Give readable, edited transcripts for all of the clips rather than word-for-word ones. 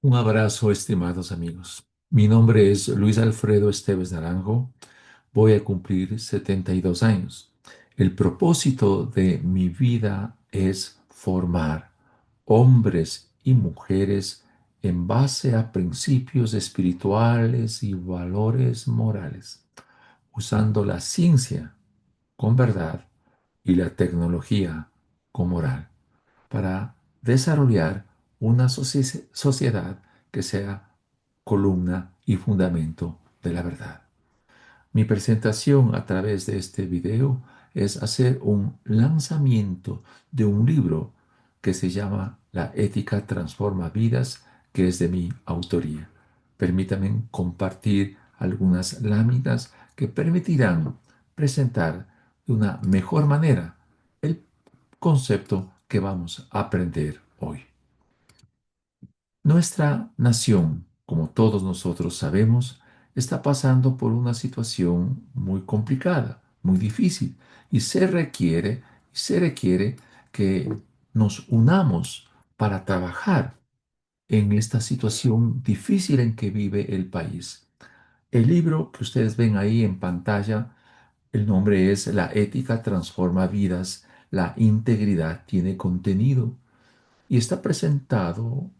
Un abrazo, estimados amigos. Mi nombre es Luis Alfredo Esteves Naranjo. Voy a cumplir 72 años. El propósito de mi vida es formar hombres y mujeres en base a principios espirituales y valores morales, usando la ciencia con verdad y la tecnología con moral para desarrollar una sociedad que sea columna y fundamento de la verdad. Mi presentación a través de este video es hacer un lanzamiento de un libro que se llama La ética transforma vidas, que es de mi autoría. Permítanme compartir algunas láminas que permitirán presentar de una mejor manera el concepto que vamos a aprender hoy. Nuestra nación, como todos nosotros sabemos, está pasando por una situación muy complicada, muy difícil, y se requiere que nos unamos para trabajar en esta situación difícil en que vive el país. El libro que ustedes ven ahí en pantalla, el nombre es La ética transforma vidas, la integridad tiene contenido y está presentado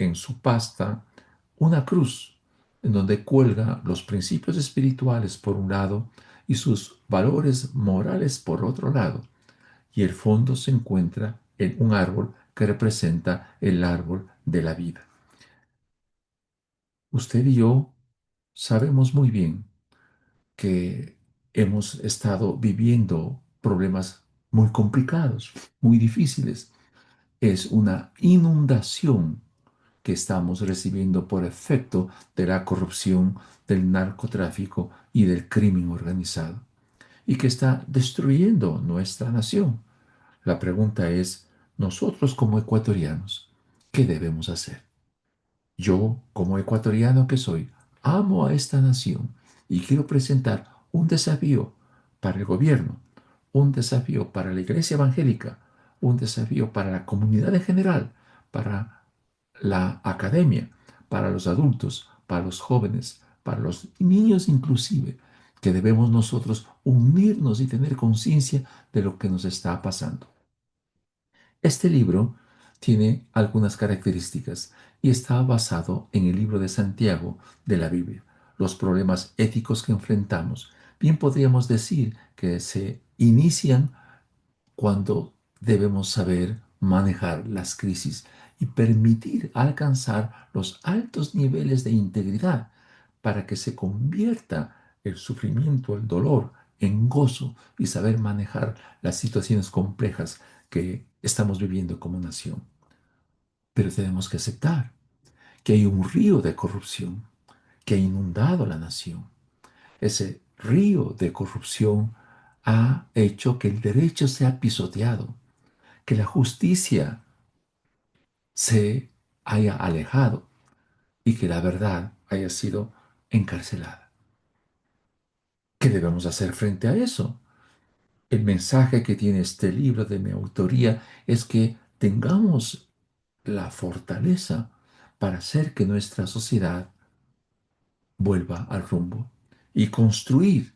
en su pasta una cruz en donde cuelga los principios espirituales por un lado y sus valores morales por otro lado. Y el fondo se encuentra en un árbol que representa el árbol de la vida. Usted y yo sabemos muy bien que hemos estado viviendo problemas muy complicados, muy difíciles. Es una inundación que estamos recibiendo por efecto de la corrupción, del narcotráfico y del crimen organizado, y que está destruyendo nuestra nación. La pregunta es, nosotros como ecuatorianos, ¿qué debemos hacer? Yo, como ecuatoriano que soy, amo a esta nación y quiero presentar un desafío para el gobierno, un desafío para la iglesia evangélica, un desafío para la comunidad en general, para la academia, para los adultos, para los jóvenes, para los niños inclusive, que debemos nosotros unirnos y tener conciencia de lo que nos está pasando. Este libro tiene algunas características y está basado en el libro de Santiago de la Biblia. Los problemas éticos que enfrentamos, bien podríamos decir que se inician cuando debemos saber manejar las crisis y permitir alcanzar los altos niveles de integridad para que se convierta el sufrimiento, el dolor, en gozo y saber manejar las situaciones complejas que estamos viviendo como nación. Pero tenemos que aceptar que hay un río de corrupción que ha inundado la nación. Ese río de corrupción ha hecho que el derecho sea pisoteado, que la justicia se haya alejado y que la verdad haya sido encarcelada. ¿Qué debemos hacer frente a eso? El mensaje que tiene este libro de mi autoría es que tengamos la fortaleza para hacer que nuestra sociedad vuelva al rumbo y construir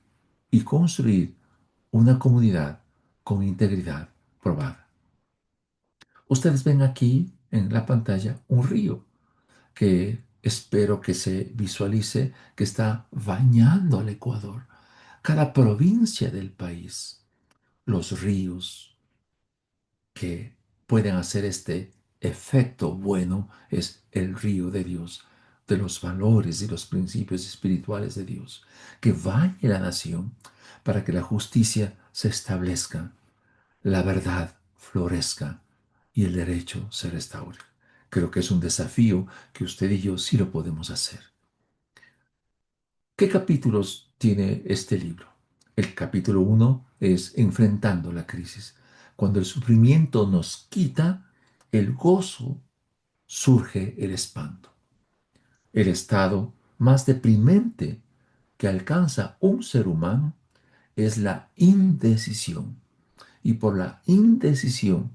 una comunidad con integridad probada. Ustedes ven aquí en la pantalla un río que espero que se visualice que está bañando al Ecuador, cada provincia del país, los ríos que pueden hacer este efecto bueno es el río de Dios, de los valores y los principios espirituales de Dios, que bañe la nación para que la justicia se establezca, la verdad florezca y el derecho se restaure. Creo que es un desafío que usted y yo sí lo podemos hacer. ¿Qué capítulos tiene este libro? El capítulo 1 es Enfrentando la crisis. Cuando el sufrimiento nos quita el gozo, surge el espanto. El estado más deprimente que alcanza un ser humano es la indecisión. Y por la indecisión,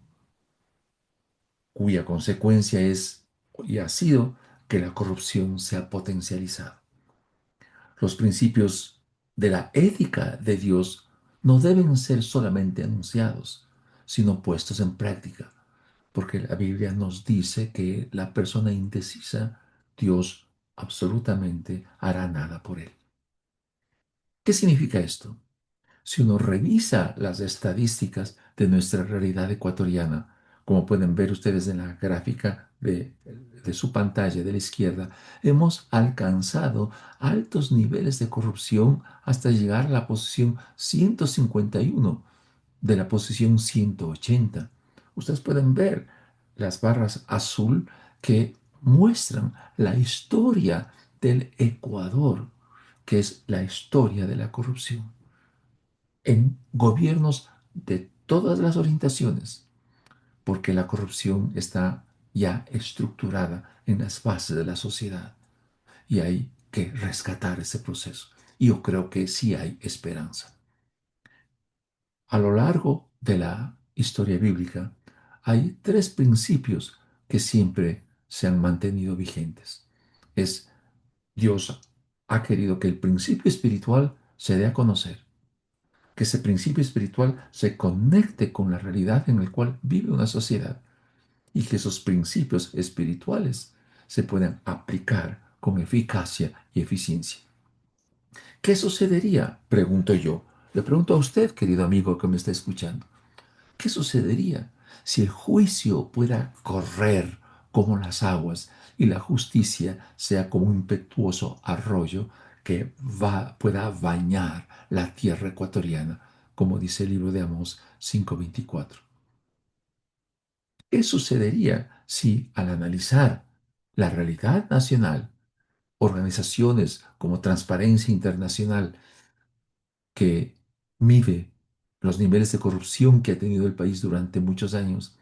cuya consecuencia es y ha sido que la corrupción se ha potencializado. Los principios de la ética de Dios no deben ser solamente anunciados, sino puestos en práctica, porque la Biblia nos dice que la persona indecisa, Dios absolutamente hará nada por él. ¿Qué significa esto? Si uno revisa las estadísticas de nuestra realidad ecuatoriana, como pueden ver ustedes en la gráfica de su pantalla de la izquierda, hemos alcanzado altos niveles de corrupción hasta llegar a la posición 151 de la posición 180. Ustedes pueden ver las barras azul que muestran la historia del Ecuador, que es la historia de la corrupción en gobiernos de todas las orientaciones, porque la corrupción está ya estructurada en las bases de la sociedad y hay que rescatar ese proceso. Y yo creo que sí hay esperanza. A lo largo de la historia bíblica hay tres principios que siempre se han mantenido vigentes. Es Dios ha querido que el principio espiritual se dé a conocer, que ese principio espiritual se conecte con la realidad en la cual vive una sociedad y que esos principios espirituales se puedan aplicar con eficacia y eficiencia. ¿Qué sucedería? Pregunto yo. Le pregunto a usted, querido amigo que me está escuchando. ¿Qué sucedería si el juicio pueda correr como las aguas y la justicia sea como un impetuoso arroyo que pueda bañar la tierra ecuatoriana, como dice el libro de Amós 5:24? ¿Qué sucedería si al analizar la realidad nacional, organizaciones como Transparencia Internacional que mide los niveles de corrupción que ha tenido el país durante muchos años,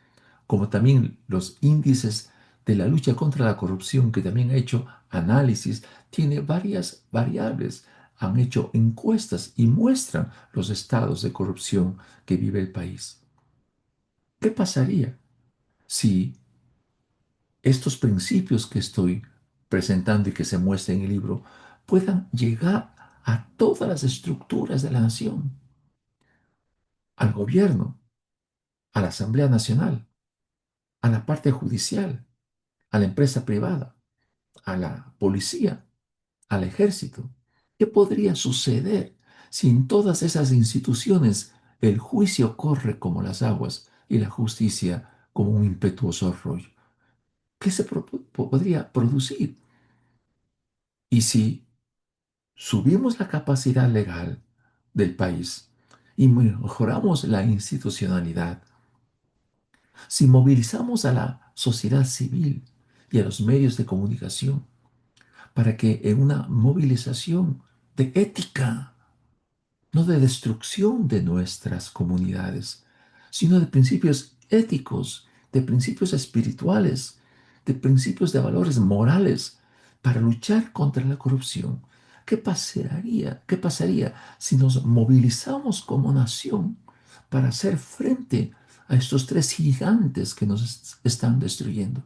como también los índices de la lucha contra la corrupción, que también ha hecho análisis, tiene varias variables, han hecho encuestas y muestran los estados de corrupción que vive el país? ¿Qué pasaría si estos principios que estoy presentando y que se muestran en el libro puedan llegar a todas las estructuras de la nación, al gobierno, a la Asamblea Nacional, a la parte judicial, a la empresa privada, a la policía, al ejército? ¿Qué podría suceder si en todas esas instituciones el juicio corre como las aguas y la justicia como un impetuoso arroyo? ¿Qué se podría producir? Y si subimos la capacidad legal del país y mejoramos la institucionalidad, si movilizamos a la sociedad civil y a los medios de comunicación para que en una movilización de ética, no de destrucción de nuestras comunidades, sino de principios éticos, de principios espirituales, de principios de valores morales para luchar contra la corrupción. ¿Qué pasaría si nos movilizamos como nación para hacer frente a estos tres gigantes que nos están destruyendo?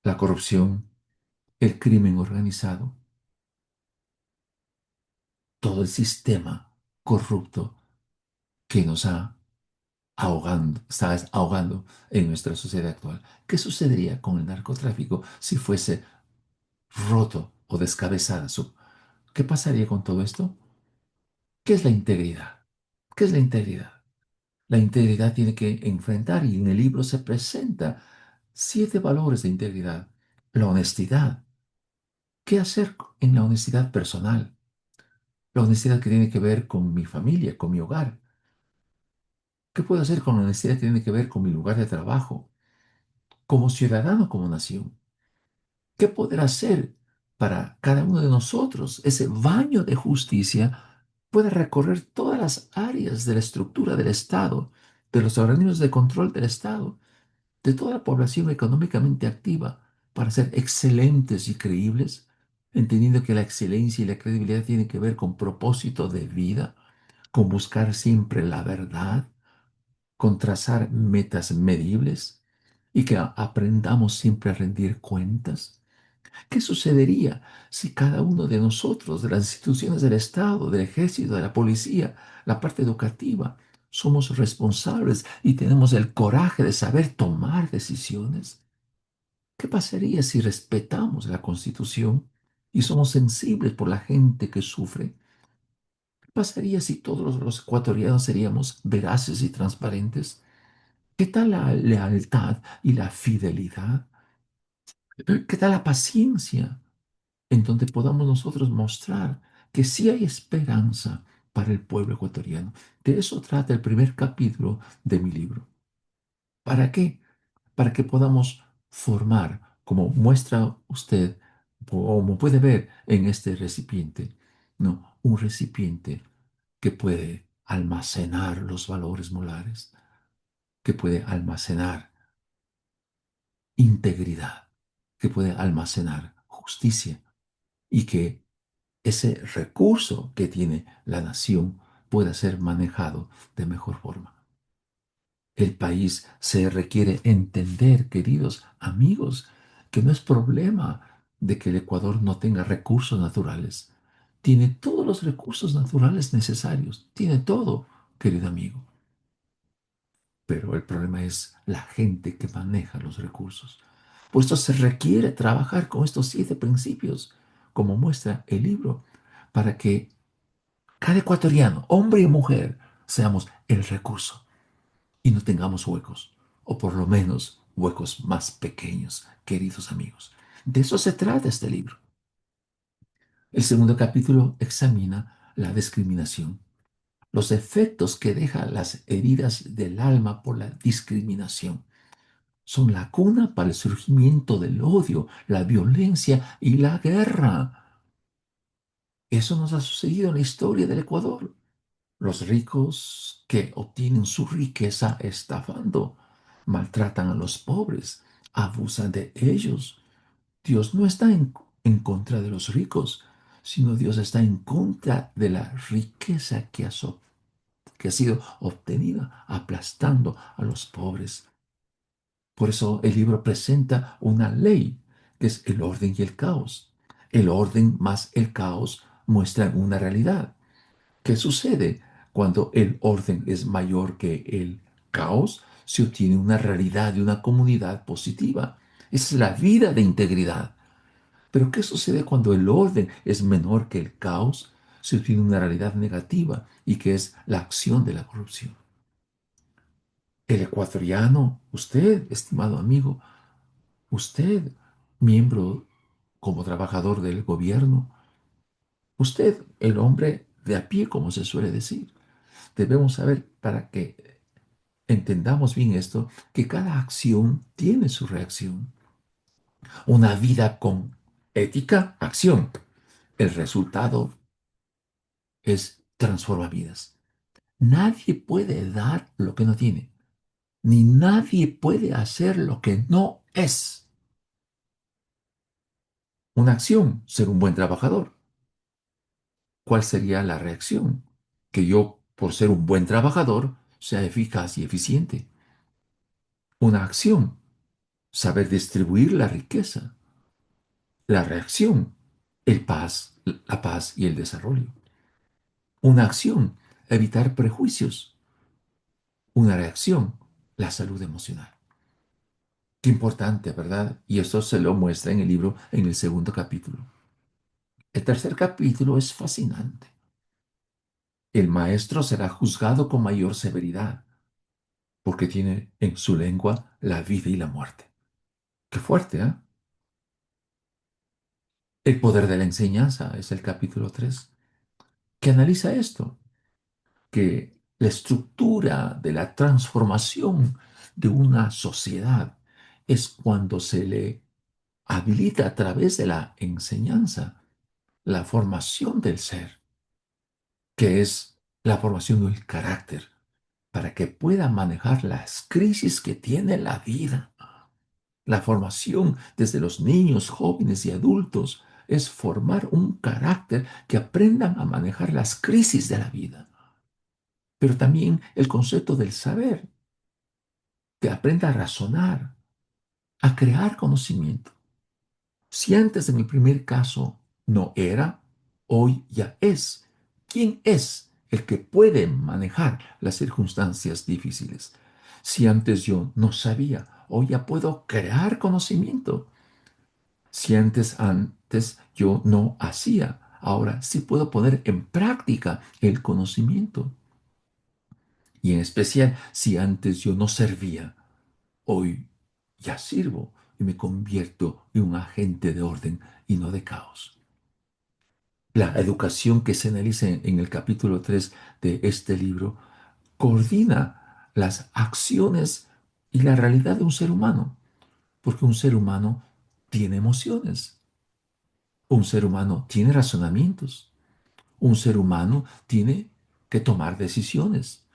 La corrupción, el crimen organizado, todo el sistema corrupto que nos ha está ahogando en nuestra sociedad actual. ¿Qué sucedería con el narcotráfico si fuese roto o descabezada ¿Qué pasaría con todo esto? ¿Qué es la integridad? ¿Qué es la integridad? La integridad tiene que enfrentar, y en el libro se presenta 7 valores de integridad. La honestidad. ¿Qué hacer en la honestidad personal? La honestidad que tiene que ver con mi familia, con mi hogar. ¿Qué puedo hacer con la honestidad que tiene que ver con mi lugar de trabajo, como ciudadano, como nación? ¿Qué poder hacer para cada uno de nosotros? Ese baño de justicia puede recorrer todas las áreas de la estructura del Estado, de los organismos de control del Estado, de toda la población económicamente activa, para ser excelentes y creíbles, entendiendo que la excelencia y la credibilidad tienen que ver con propósito de vida, con buscar siempre la verdad, con trazar metas medibles. y que aprendamos siempre a rendir cuentas. ¿Qué sucedería si cada uno de nosotros, de las instituciones del Estado, del ejército, de la policía, la parte educativa, somos responsables y tenemos el coraje de saber tomar decisiones? ¿Qué pasaría si respetamos la Constitución y somos sensibles por la gente que sufre? ¿Qué pasaría si todos los ecuatorianos seríamos veraces y transparentes? ¿Qué tal la lealtad y la fidelidad? ¿Qué tal la paciencia en donde podamos nosotros mostrar que sí hay esperanza para el pueblo ecuatoriano? De eso trata el primer capítulo de mi libro. ¿Para qué? Para que podamos formar, como muestra usted, o como puede ver en este recipiente, ¿no? Un recipiente que puede almacenar los valores morales, que puede almacenar integridad, que puede almacenar justicia y que ese recurso que tiene la nación pueda ser manejado de mejor forma. El país se requiere entender, queridos amigos, que no es problema de que el Ecuador no tenga recursos naturales. Tiene todos los recursos naturales necesarios, tiene todo, querido amigo. Pero el problema es la gente que maneja los recursos. Por esto se requiere trabajar con estos 7 principios, como muestra el libro, para que cada ecuatoriano, hombre y mujer, seamos el recurso y no tengamos huecos, o por lo menos huecos más pequeños, queridos amigos. De eso se trata este libro. El segundo capítulo examina la discriminación, los efectos que dejan las heridas del alma por la discriminación. Son la cuna para el surgimiento del odio, la violencia y la guerra. Eso nos ha sucedido en la historia del Ecuador. Los ricos que obtienen su riqueza estafando, maltratan a los pobres, abusan de ellos. Dios no está en contra de los ricos, sino Dios está en contra de la riqueza que ha sido obtenida, aplastando a los pobres. Por eso el libro presenta una ley, que es el orden y el caos. El orden más el caos muestran una realidad. ¿Qué sucede cuando el orden es mayor que el caos? Se obtiene una realidad de una comunidad positiva. Esa es la vida de integridad. Pero ¿qué sucede cuando el orden es menor que el caos? Se obtiene una realidad negativa y que es la acción de la corrupción. El ecuatoriano, usted, estimado amigo, usted, miembro como trabajador del gobierno, usted, el hombre de a pie, como se suele decir, debemos saber para que entendamos bien esto, que cada acción tiene su reacción. Una vida con ética, acción. El resultado es transforma vidas. Nadie puede dar lo que no tiene, ni nadie puede hacer lo que no es. Una acción, ser un buen trabajador. ¿Cuál sería la reacción? Que yo, por ser un buen trabajador, sea eficaz y eficiente. Una acción, saber distribuir la riqueza. La reacción, la paz y el desarrollo. Una acción, evitar prejuicios. Una reacción, la salud emocional. Qué importante, ¿verdad? Y esto se lo muestra en el libro en el segundo capítulo. El tercer capítulo es fascinante. El maestro será juzgado con mayor severidad porque tiene en su lengua la vida y la muerte. Qué fuerte, ¿eh? El poder de la enseñanza es el capítulo 3, que analiza esto, que la estructura de la transformación de una sociedad es cuando se le habilita a través de la enseñanza la formación del ser, que es la formación del carácter, para que pueda manejar las crisis que tiene la vida. La formación desde los niños, jóvenes y adultos es formar un carácter que aprendan a manejar las crisis de la vida, pero también el concepto del saber, que aprenda a razonar, a crear conocimiento. Si antes en el primer caso no era, hoy ya es. ¿Quién es el que puede manejar las circunstancias difíciles? Si antes yo no sabía, hoy ya puedo crear conocimiento. Si antes yo no hacía, ahora sí puedo poner en práctica el conocimiento. Y en especial, si antes yo no servía, hoy ya sirvo y me convierto en un agente de orden y no de caos. La educación que se analiza en el capítulo 3 de este libro coordina las acciones y la realidad de un ser humano, porque un ser humano tiene emociones, un ser humano tiene razonamientos, un ser humano tiene que tomar decisiones,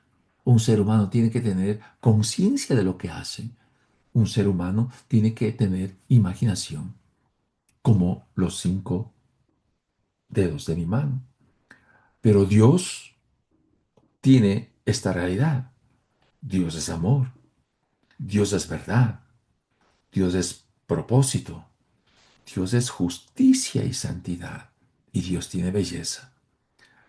un ser humano tiene que tener conciencia de lo que hace, un ser humano tiene que tener imaginación, como los 5 dedos de mi mano. Pero Dios tiene esta realidad. Dios es amor, Dios es verdad, Dios es propósito, Dios es justicia y santidad, y Dios tiene belleza.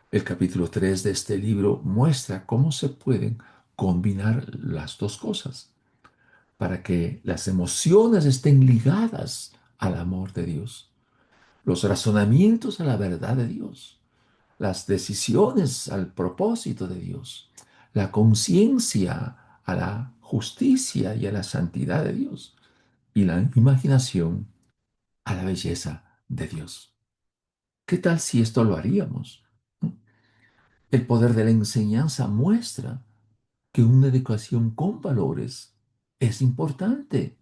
El capítulo 3 de este libro muestra cómo se pueden combinar las dos cosas para que las emociones estén ligadas al amor de Dios, los razonamientos a la verdad de Dios, las decisiones al propósito de Dios, la conciencia a la justicia y a la santidad de Dios, y la imaginación a la belleza de Dios. ¿Qué tal si esto lo haríamos? El poder de la enseñanza muestra que una educación con valores es importante,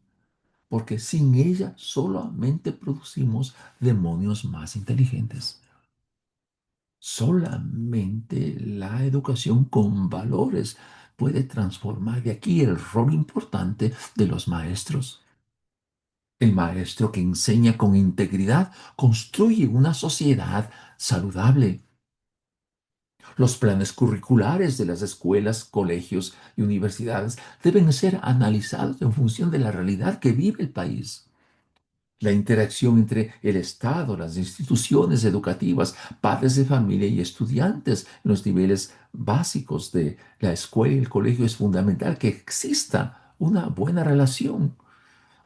porque sin ella solamente producimos demonios más inteligentes. Solamente la educación con valores puede transformar. De aquí el rol importante de los maestros. El maestro que enseña con integridad construye una sociedad saludable. Los planes curriculares de las escuelas, colegios y universidades deben ser analizados en función de la realidad que vive el país. La interacción entre el Estado, las instituciones educativas, padres de familia y estudiantes en los niveles básicos de la escuela y el colegio es fundamental, que exista una buena relación,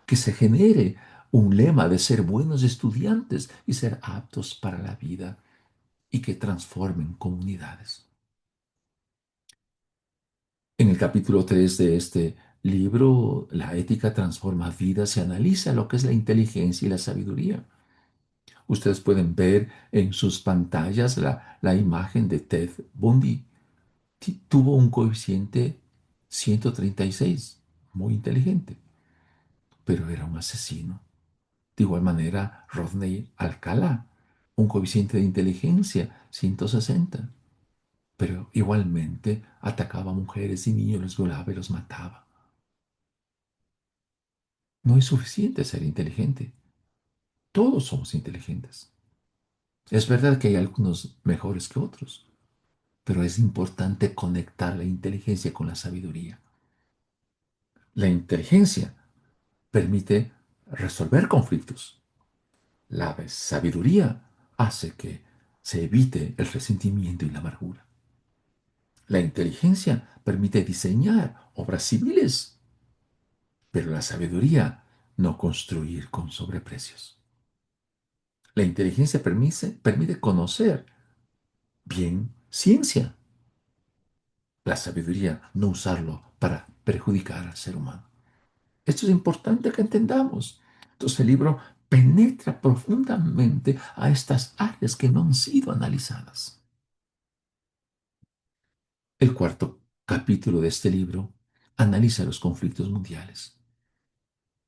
que se genere un lema de ser buenos estudiantes y ser aptos para la vida y que transformen comunidades. En el capítulo 3 de este libro, La ética transforma vidas, se analiza lo que es la inteligencia y la sabiduría. Ustedes pueden ver en sus pantallas la imagen de Ted Bundy. Tuvo un coeficiente 136, muy inteligente, pero era un asesino. De igual manera, Rodney Alcalá, un coeficiente de inteligencia 160, pero igualmente atacaba a mujeres y niños, los violaba y los mataba. No es suficiente ser inteligente. Todos somos inteligentes. Es verdad que hay algunos mejores que otros, pero es importante conectar la inteligencia con la sabiduría. La inteligencia permite resolver conflictos. La sabiduría hace que se evite el resentimiento y la amargura. La inteligencia permite diseñar obras civiles, pero la sabiduría no construir con sobreprecios. La inteligencia permite conocer bien ciencia. La sabiduría no usarlo para perjudicar al ser humano. Esto es importante que entendamos. Entonces el libro penetra profundamente a estas áreas que no han sido analizadas. El cuarto capítulo de este libro analiza los conflictos mundiales.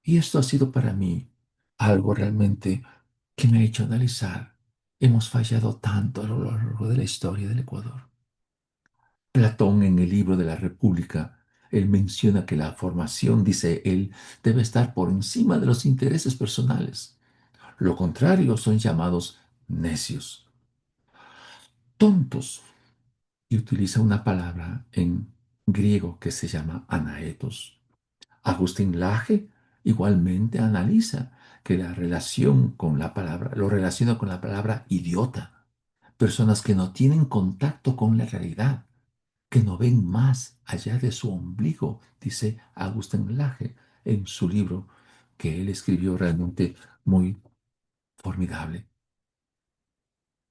Y esto ha sido para mí algo realmente que me ha hecho analizar. Hemos fallado tanto a lo largo de la historia del Ecuador. Platón en el libro de la República, él menciona que la formación, dice él, debe estar por encima de los intereses personales. Lo contrario son llamados necios, tontos, y utiliza una palabra en griego que se llama anaetos. Agustín Laje Igualmente analiza que la relación con la palabra, lo relaciona con la palabra idiota. Personas que no tienen contacto con la realidad, que no ven más allá de su ombligo, dice Agustín Laje en su libro que él escribió realmente muy formidable.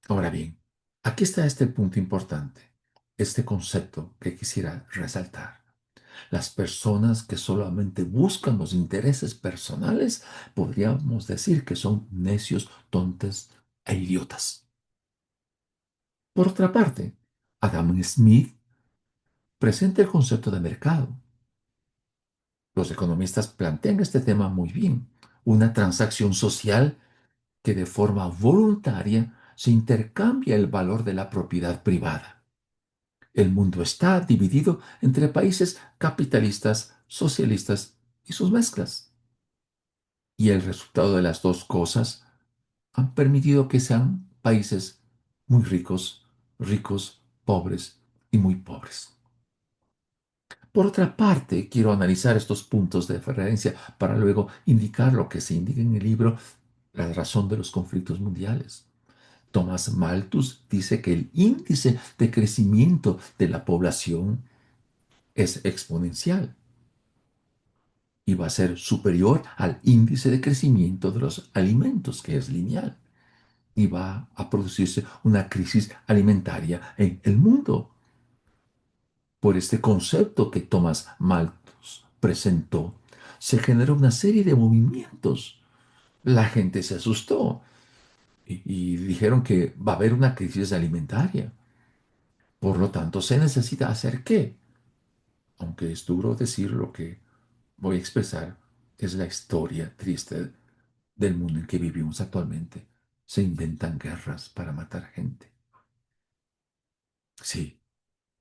Ahora bien, aquí está este punto importante, este concepto que quisiera resaltar. Las personas que solamente buscan los intereses personales, podríamos decir que son necios, tontos e idiotas. Por otra parte, Adam Smith presenta el concepto de mercado. Los economistas plantean este tema muy bien. Una transacción social que de forma voluntaria se intercambia el valor de la propiedad privada. El mundo está dividido entre países capitalistas, socialistas y sus mezclas. Y el resultado de las dos cosas han permitido que sean países muy ricos, ricos, pobres y muy pobres. Por otra parte, quiero analizar estos puntos de referencia para luego indicar lo que se indica en el libro, La razón de los conflictos mundiales. Thomas Malthus dice que el índice de crecimiento de la población es exponencial y va a ser superior al índice de crecimiento de los alimentos, que es lineal, y va a producirse una crisis alimentaria en el mundo. Por este concepto que Thomas Malthus presentó, se generó una serie de movimientos. La gente se asustó y dijeron que va a haber una crisis alimentaria. Por lo tanto, se necesita hacer qué. Aunque es duro decir lo que voy a expresar, es la historia triste del mundo en que vivimos actualmente. Se inventan guerras para matar gente. Sí,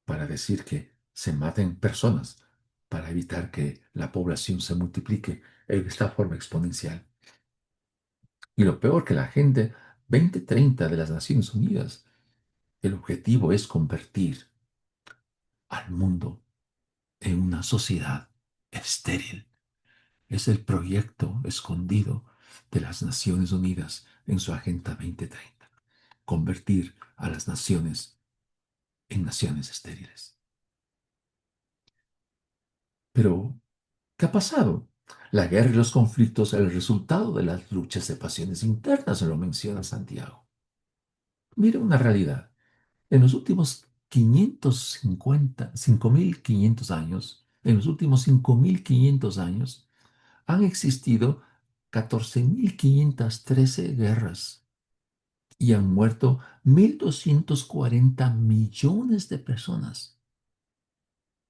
para decir que se maten personas, para evitar que la población se multiplique en esta forma exponencial. Y lo peor que la gente 2030 de las Naciones Unidas, el objetivo es convertir al mundo en una sociedad estéril. Es el proyecto escondido de las Naciones Unidas en su Agenda 2030. Convertir a las naciones en naciones estériles. Pero, ¿qué ha pasado? La guerra y los conflictos, el resultado de las luchas de pasiones internas, lo menciona Santiago. Mira una realidad. En los últimos 5.500 años, en los últimos 5.500 años, han existido 14.513 guerras y han muerto 1.240 millones de personas.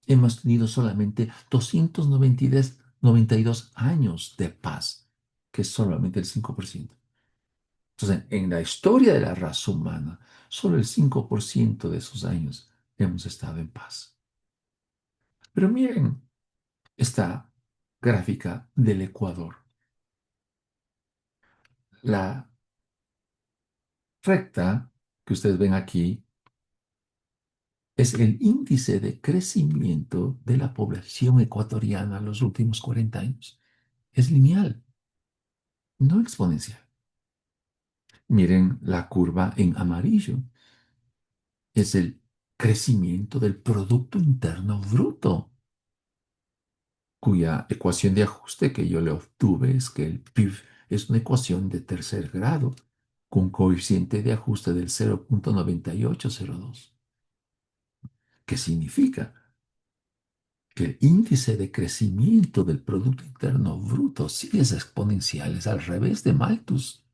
Hemos tenido solamente 292 años de paz, que es solamente el 5%. Entonces, en la historia de la raza humana, solo el 5% de esos años hemos estado en paz. Pero miren esta gráfica del Ecuador. La recta que ustedes ven aquí es el índice de crecimiento de la población ecuatoriana en los últimos 40 años. Es lineal, no exponencial. Miren la curva en amarillo. Es el crecimiento del Producto Interno Bruto, cuya ecuación de ajuste que yo le obtuve es que el PIB es una ecuación de tercer grado con coeficiente de ajuste del 0.9802. ¿Qué significa? Que el índice de crecimiento del Producto Interno Bruto sí es exponencial, es al revés de Malthus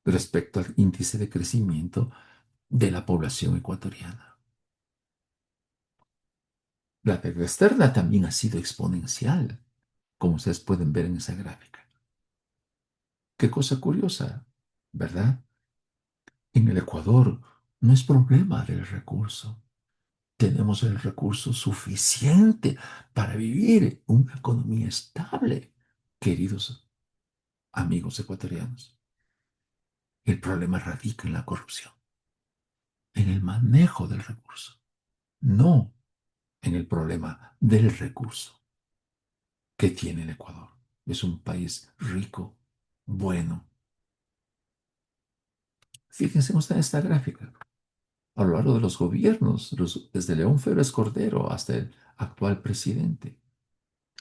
respecto al índice de crecimiento de la población ecuatoriana. La deuda externa también ha sido exponencial, como ustedes pueden ver en esa gráfica. Qué cosa curiosa, ¿verdad? En el Ecuador no es problema del recurso. Tenemos el recurso suficiente para vivir una economía estable, queridos amigos ecuatorianos. El problema radica en la corrupción, en el manejo del recurso, no en el problema del recurso que tiene el Ecuador. Es un país rico, bueno. Fíjense cómo está esta gráfica. A lo largo de los gobiernos, desde León Febres Cordero hasta el actual presidente.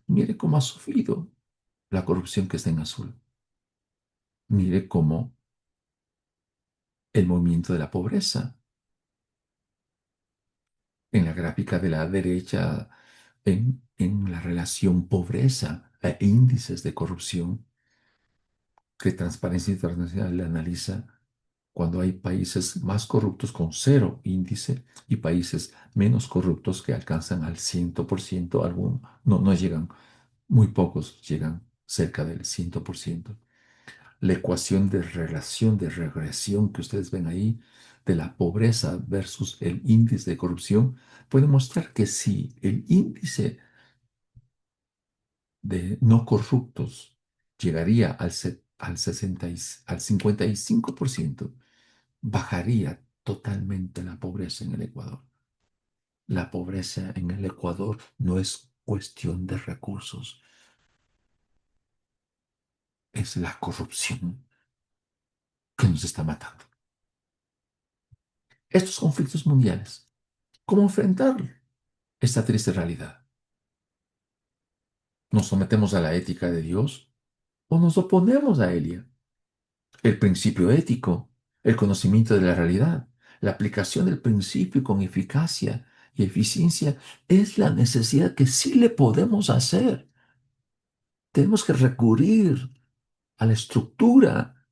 Mire cómo ha sufrido la corrupción que está en azul. Mire cómo el movimiento de la pobreza. En la gráfica de la derecha, en la relación pobreza e índices de corrupción que Transparencia Internacional le analiza cuando hay países más corruptos con cero índice y países menos corruptos que alcanzan al 100%, no llegan, muy pocos llegan cerca del 100%. La ecuación de relación de regresión que ustedes ven ahí de la pobreza versus el índice de corrupción puede mostrar que si el índice de no corruptos llegaría al 55%, bajaría totalmente la pobreza en el Ecuador. La pobreza en el Ecuador no es cuestión de recursos, es la corrupción que nos está matando. Estos conflictos mundiales, ¿cómo enfrentar esta triste realidad? ¿Nos sometemos a la ética de Dios o nos oponemos a ella? El principio ético, el conocimiento de la realidad, la aplicación del principio con eficacia y eficiencia es la necesidad que sí le podemos hacer. Tenemos que recurrir a la estructura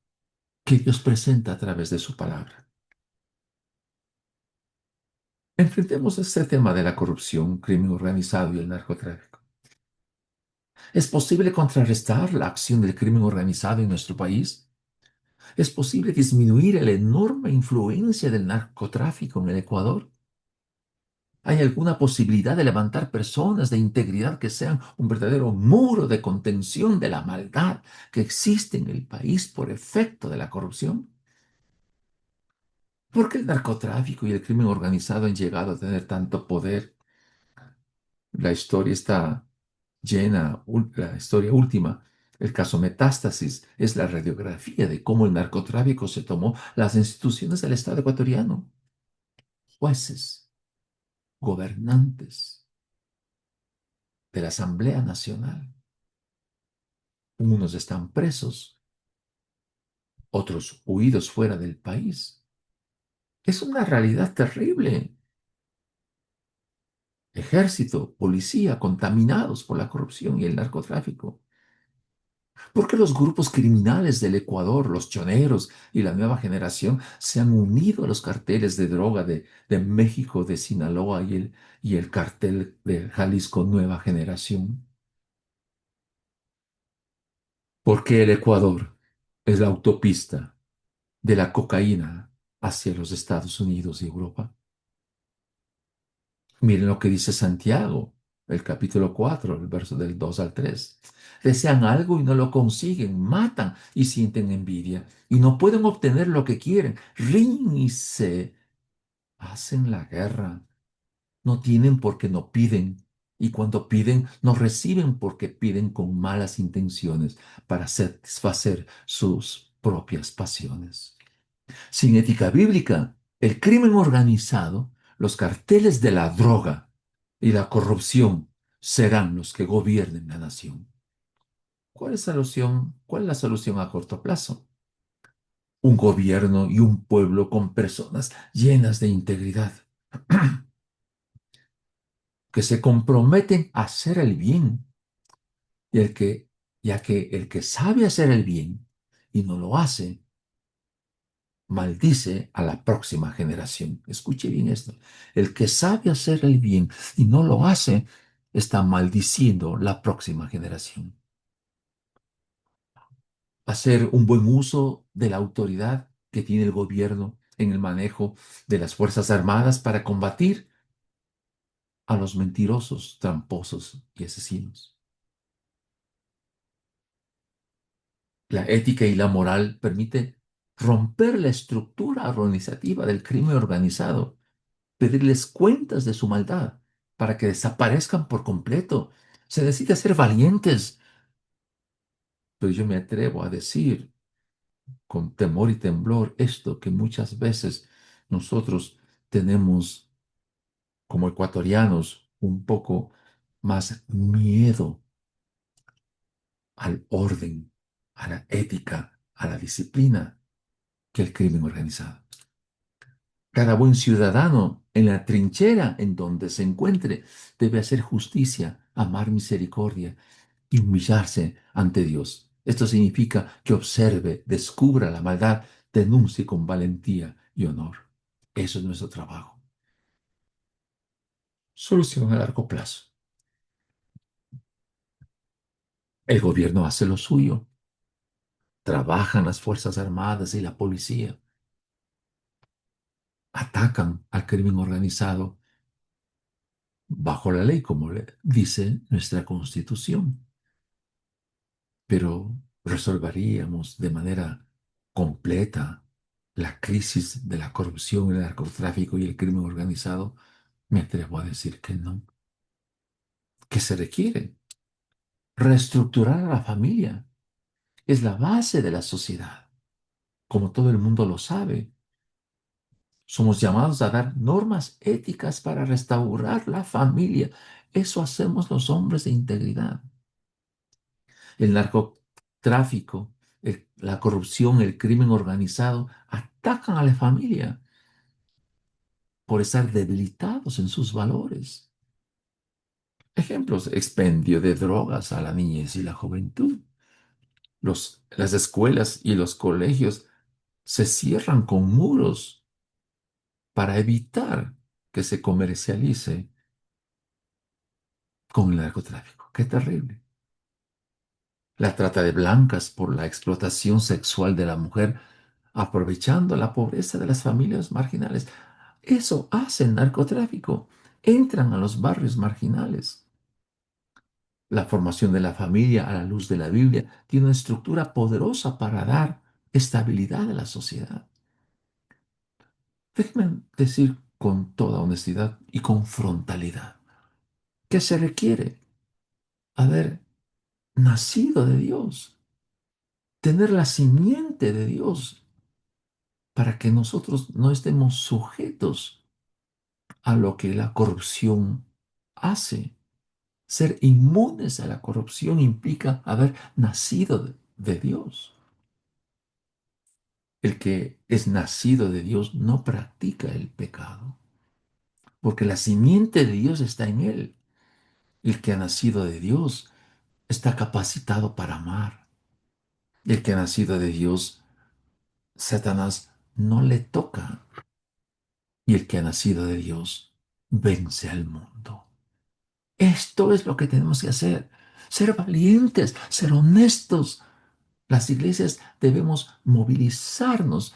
que Dios presenta a través de su palabra. Enfrentemos este tema de la corrupción, crimen organizado y el narcotráfico. ¿Es posible contrarrestar la acción del crimen organizado en nuestro país? ¿Es posible disminuir la enorme influencia del narcotráfico en el Ecuador? ¿Hay alguna posibilidad de levantar personas de integridad que sean un verdadero muro de contención de la maldad que existe en el país por efecto de la corrupción? ¿Por qué el narcotráfico y el crimen organizado han llegado a tener tanto poder? La historia está llena, la historia última, el caso Metástasis, es la radiografía de cómo el narcotráfico se tomó las instituciones del Estado ecuatoriano, jueces, gobernantes de la Asamblea Nacional. Unos están presos, otros huidos fuera del país. Es una realidad terrible. Ejército, policía, contaminados por la corrupción y el narcotráfico. ¿Por qué los grupos criminales del Ecuador, los choneros y la nueva generación se han unido a los carteles de droga de México, de Sinaloa y el cartel de Jalisco Nueva Generación? Porque el Ecuador es la autopista de la cocaína hacia los Estados Unidos y Europa. Miren lo que dice Santiago, el capítulo 4, el verso del 2 al 3. Desean algo y no lo consiguen, matan y sienten envidia y no pueden obtener lo que quieren, ríen y se hacen la guerra. No tienen porque no piden y cuando piden no reciben porque piden con malas intenciones para satisfacer sus propias pasiones. Sin ética bíblica, el crimen organizado, los carteles de la droga y la corrupción serán los que gobiernen la nación. ¿Cuál es la solución? ¿Cuál es la solución a corto plazo? Un gobierno y un pueblo con personas llenas de integridad, que se comprometen a hacer el bien, y ya que el que sabe hacer el bien y no lo hace, maldice a la próxima generación. Escuche bien esto. El que sabe hacer el bien y no lo hace, está maldiciendo la próxima generación. Hacer un buen uso de la autoridad que tiene el gobierno en el manejo de las Fuerzas Armadas para combatir a los mentirosos, tramposos y asesinos. La ética y la moral permite romper la estructura organizativa del crimen organizado, pedirles cuentas de su maldad para que desaparezcan por completo. Se necesita ser valientes Pero yo me atrevo a decir con temor y temblor esto que muchas veces nosotros tenemos como ecuatorianos un poco más miedo al orden, a la ética, a la disciplina que el crimen organizado. Cada buen ciudadano en la trinchera en donde se encuentre debe hacer justicia, amar misericordia y humillarse ante Dios. Esto significa que observe, descubra la maldad, denuncie con valentía y honor. Eso es nuestro trabajo. Solución a largo plazo. El gobierno hace lo suyo. Trabajan las Fuerzas Armadas y la policía. Atacan al crimen organizado bajo la ley, como le dice nuestra Constitución. Pero resolveríamos de manera completa la crisis de la corrupción, el narcotráfico y el crimen organizado. Me atrevo a decir que no. ¿Qué se requiere? Reestructurar a la familia. Es la base de la sociedad. Como todo el mundo lo sabe, somos llamados a dar normas éticas para restaurar la familia. Eso hacemos los hombres de integridad. El narcotráfico, la corrupción, el crimen organizado atacan a la familia por estar debilitados en sus valores. Ejemplos, expendio de drogas a la niñez y la juventud. Las escuelas y los colegios se cierran con muros para evitar que se comercialice con el narcotráfico. Qué terrible. La trata de blancas por la explotación sexual de la mujer, aprovechando la pobreza de las familias marginales. Eso hace el narcotráfico. Entran a los barrios marginales. La formación de la familia a la luz de la Biblia tiene una estructura poderosa para dar estabilidad a la sociedad. Déjenme decir con toda honestidad y con frontalidad que se requiere haber nacido de Dios, tener la simiente de Dios para que nosotros no estemos sujetos a lo que la corrupción hace. Ser inmunes a la corrupción implica haber nacido de Dios. El que es nacido de Dios no practica el pecado, porque la simiente de Dios está en él. El que ha nacido de Dios está capacitado para amar. El que ha nacido de Dios, Satanás no le toca. Y el que ha nacido de Dios vence al mundo. Esto es lo que tenemos que hacer. Ser valientes, ser honestos. Las iglesias debemos movilizarnos.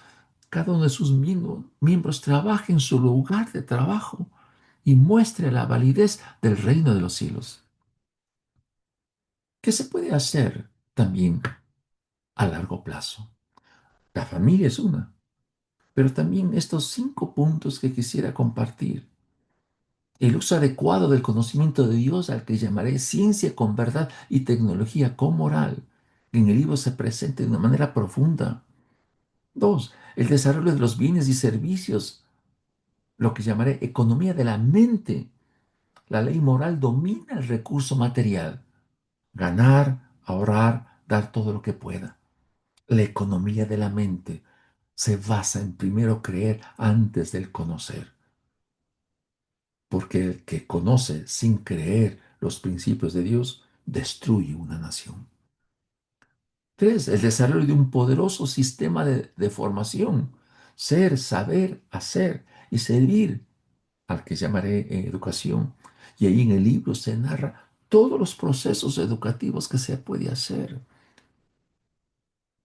Cada uno de sus miembros trabaje en su lugar de trabajo y muestre la validez del reino de los cielos. ¿Qué se puede hacer también a largo plazo? La familia es una, pero también estos 5 puntos que quisiera compartir. El uso adecuado del conocimiento de Dios, al que llamaré ciencia con verdad y tecnología con moral, que en el libro se presenta de una manera profunda. 2, el desarrollo de los bienes y servicios, lo que llamaré economía de la mente. La ley moral domina el recurso material. Ganar, ahorrar, dar todo lo que pueda. La economía de la mente se basa en primero creer antes del conocer, porque el que conoce sin creer los principios de Dios destruye una nación. 3, el desarrollo de un poderoso sistema de formación, ser, saber, hacer y servir, al que llamaré educación. Y ahí en el libro se narra todos los procesos educativos que se puede hacer,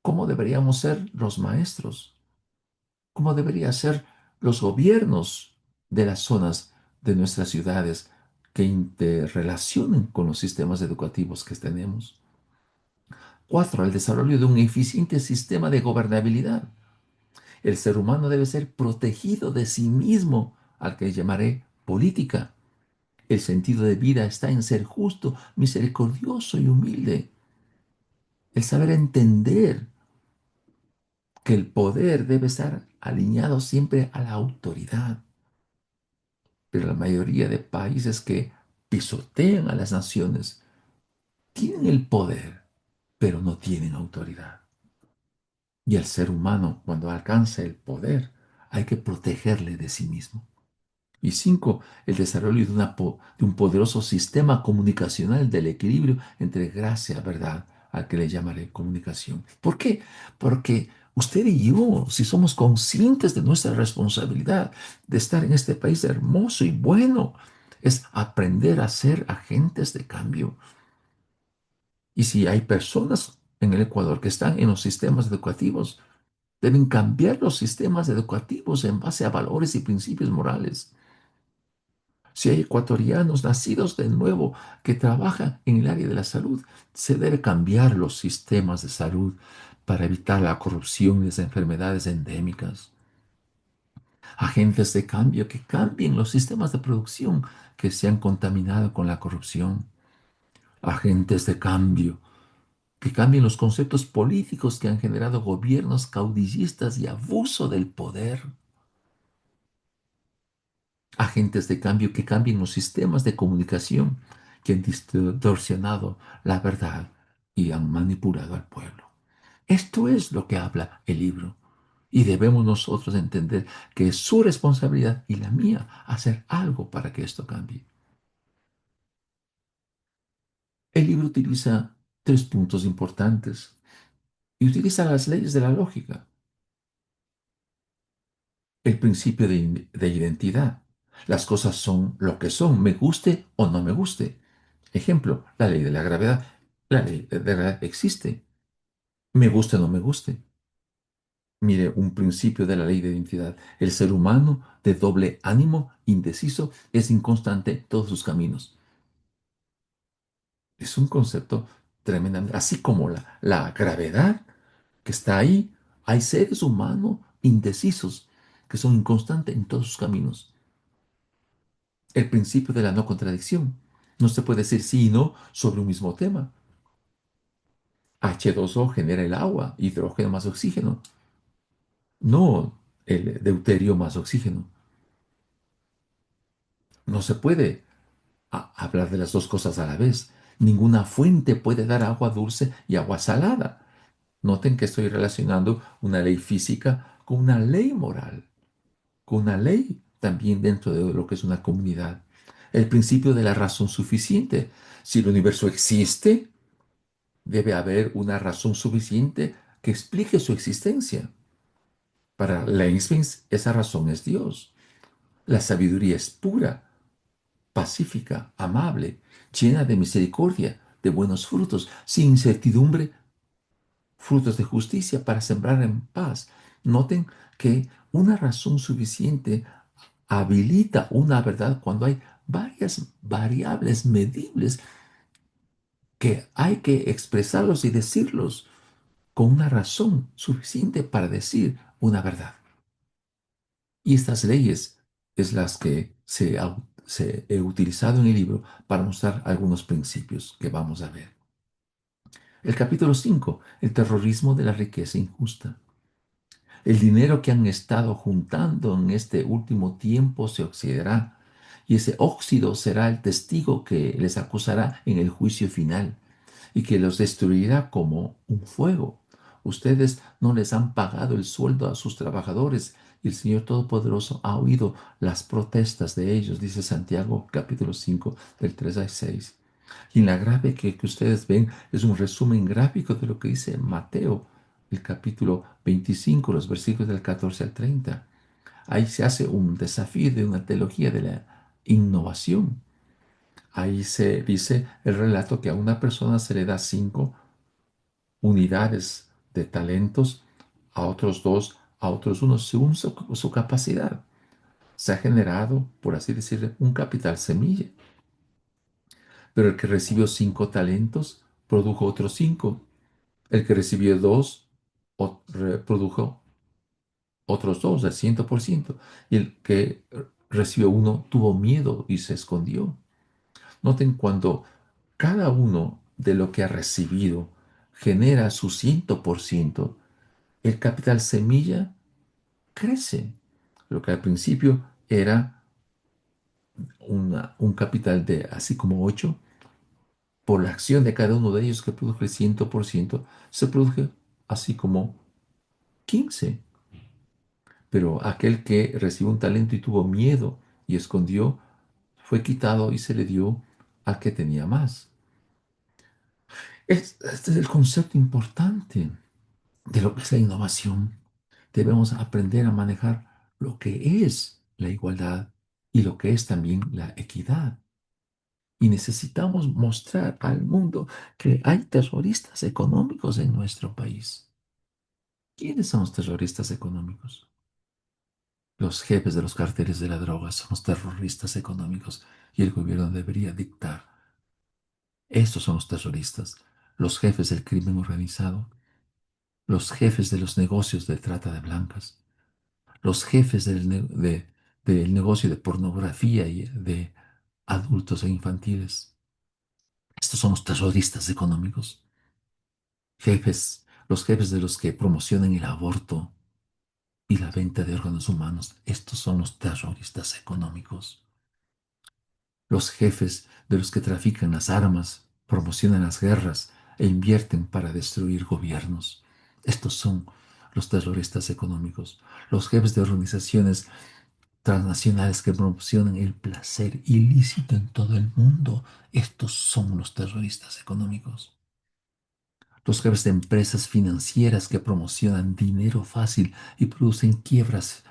cómo deberíamos ser los maestros, cómo deberían ser los gobiernos de las zonas de nuestras ciudades que interrelacionen con los sistemas educativos que tenemos. 4, el desarrollo de un eficiente sistema de gobernabilidad. El ser humano debe ser protegido de sí mismo, al que llamaré política. El sentido de vida está en ser justo, misericordioso y humilde. el saber entender que el poder debe estar alineado siempre a la autoridad. Pero la mayoría de países que pisotean a las naciones tienen el poder, pero no tienen autoridad. Y el ser humano, cuando alcanza el poder, hay que protegerle de sí mismo. Y cinco, el desarrollo de un poderoso sistema comunicacional del equilibrio entre gracia y verdad, al que le llamaré comunicación. ¿Por qué? Porque usted y yo, si somos conscientes de nuestra responsabilidad de estar en este país hermoso y bueno, es aprender a ser agentes de cambio. Y si hay personas en el Ecuador que están en los sistemas educativos, deben cambiar los sistemas educativos en base a valores y principios morales. Si hay ecuatorianos nacidos de nuevo que trabajan en el área de la salud, se debe cambiar los sistemas de salud para evitar la corrupción y las enfermedades endémicas. Agentes de cambio que cambien los sistemas de producción que se han contaminado con la corrupción. Agentes de cambio que cambien los conceptos políticos que han generado gobiernos caudillistas y abuso del poder. Agentes de cambio que cambien los sistemas de comunicación que han distorsionado la verdad y han manipulado al pueblo. Esto es lo que habla el libro. Y debemos nosotros entender que es su responsabilidad y la mía hacer algo para que esto cambie. El libro utiliza tres puntos importantes y utiliza las leyes de la lógica. El principio de identidad. Las cosas son lo que son, me guste o no me guste. Ejemplo, la ley de la gravedad. La ley de la gravedad existe. Me guste o no me guste. Mire, un principio de la ley de identidad. El ser humano de doble ánimo, indeciso, es inconstante en todos sus caminos. Es un concepto tremendamente, así como la gravedad que está ahí, hay seres humanos indecisos que son inconstantes en todos sus caminos. El principio de la no contradicción. No se puede decir sí y no sobre un mismo tema. H2O genera el agua, hidrógeno más oxígeno, no el deuterio más oxígeno. No se puede hablar de las dos cosas a la vez. Ninguna fuente puede dar agua dulce y agua salada. Noten que estoy relacionando una ley física con una ley moral, con una ley también dentro de lo que es una comunidad. El principio de la razón suficiente. Si el universo existe, debe haber una razón suficiente que explique su existencia. Para Leibniz, esa razón es Dios. La sabiduría es pura, pacífica, amable, llena de misericordia, de buenos frutos, sin incertidumbre, frutos de justicia para sembrar en paz. Noten que una razón suficiente habilita una verdad cuando hay varias variables medibles que hay que expresarlos y decirlos con una razón suficiente para decir una verdad. Y estas leyes es las que se he utilizado en el libro para mostrar algunos principios que vamos a ver. El capítulo 5, el terrorismo de la riqueza injusta. El dinero que han estado juntando en este último tiempo se oxidará, y ese óxido será el testigo que les acusará en el juicio final y que los destruirá como un fuego. Ustedes no les han pagado el sueldo a sus trabajadores y el Señor Todopoderoso ha oído las protestas de ellos, dice Santiago capítulo 5 del 3 al 6. Y en la grave que ustedes ven es un resumen gráfico de lo que dice Mateo, el capítulo 25, los versículos del 14 al 30. Ahí se hace un desafío de una teología de la innovación. Ahí se dice el relato que a una persona se le da 5 unidades de talentos, a otros 2, a otros 1, según su capacidad. Se ha generado, por así decirlo, un capital semilla. Pero el que recibió 5 talentos produjo otros 5. El que recibió 2 produjo otros 2, al 100%. Y el que recibió 1 tuvo miedo y se escondió. Noten cuando cada uno de lo que ha recibido genera su 100%, el capital semilla crece. Lo que al principio era un capital de así como 8, por la acción de cada uno de ellos que produjo el 100%, se produce así como 15. Pero aquel que recibió un talento y tuvo miedo y escondió, fue quitado y se le dio al que tenía más. Este es el concepto importante de lo que es la innovación. Debemos aprender a manejar lo que es la igualdad y lo que es también la equidad. Y necesitamos mostrar al mundo que hay terroristas económicos en nuestro país. ¿Quiénes son los terroristas económicos? Los jefes de los carteles de la droga son los terroristas económicos y el gobierno debería dictar. Estos son los terroristas, los jefes del crimen organizado, los jefes de los negocios de trata de blancas, los jefes del negocio de pornografía y de adultos e infantiles. Estos son los terroristas económicos. Los jefes de los que promocionan el aborto y la venta de órganos humanos. Estos son los terroristas económicos. Los jefes de los que trafican las armas, promocionan las guerras e invierten para destruir gobiernos. Estos son los terroristas económicos. Los jefes de organizaciones transnacionales que promocionan el placer ilícito en todo el mundo. Estos son los terroristas económicos. Los jefes de empresas financieras que promocionan dinero fácil y producen quiebras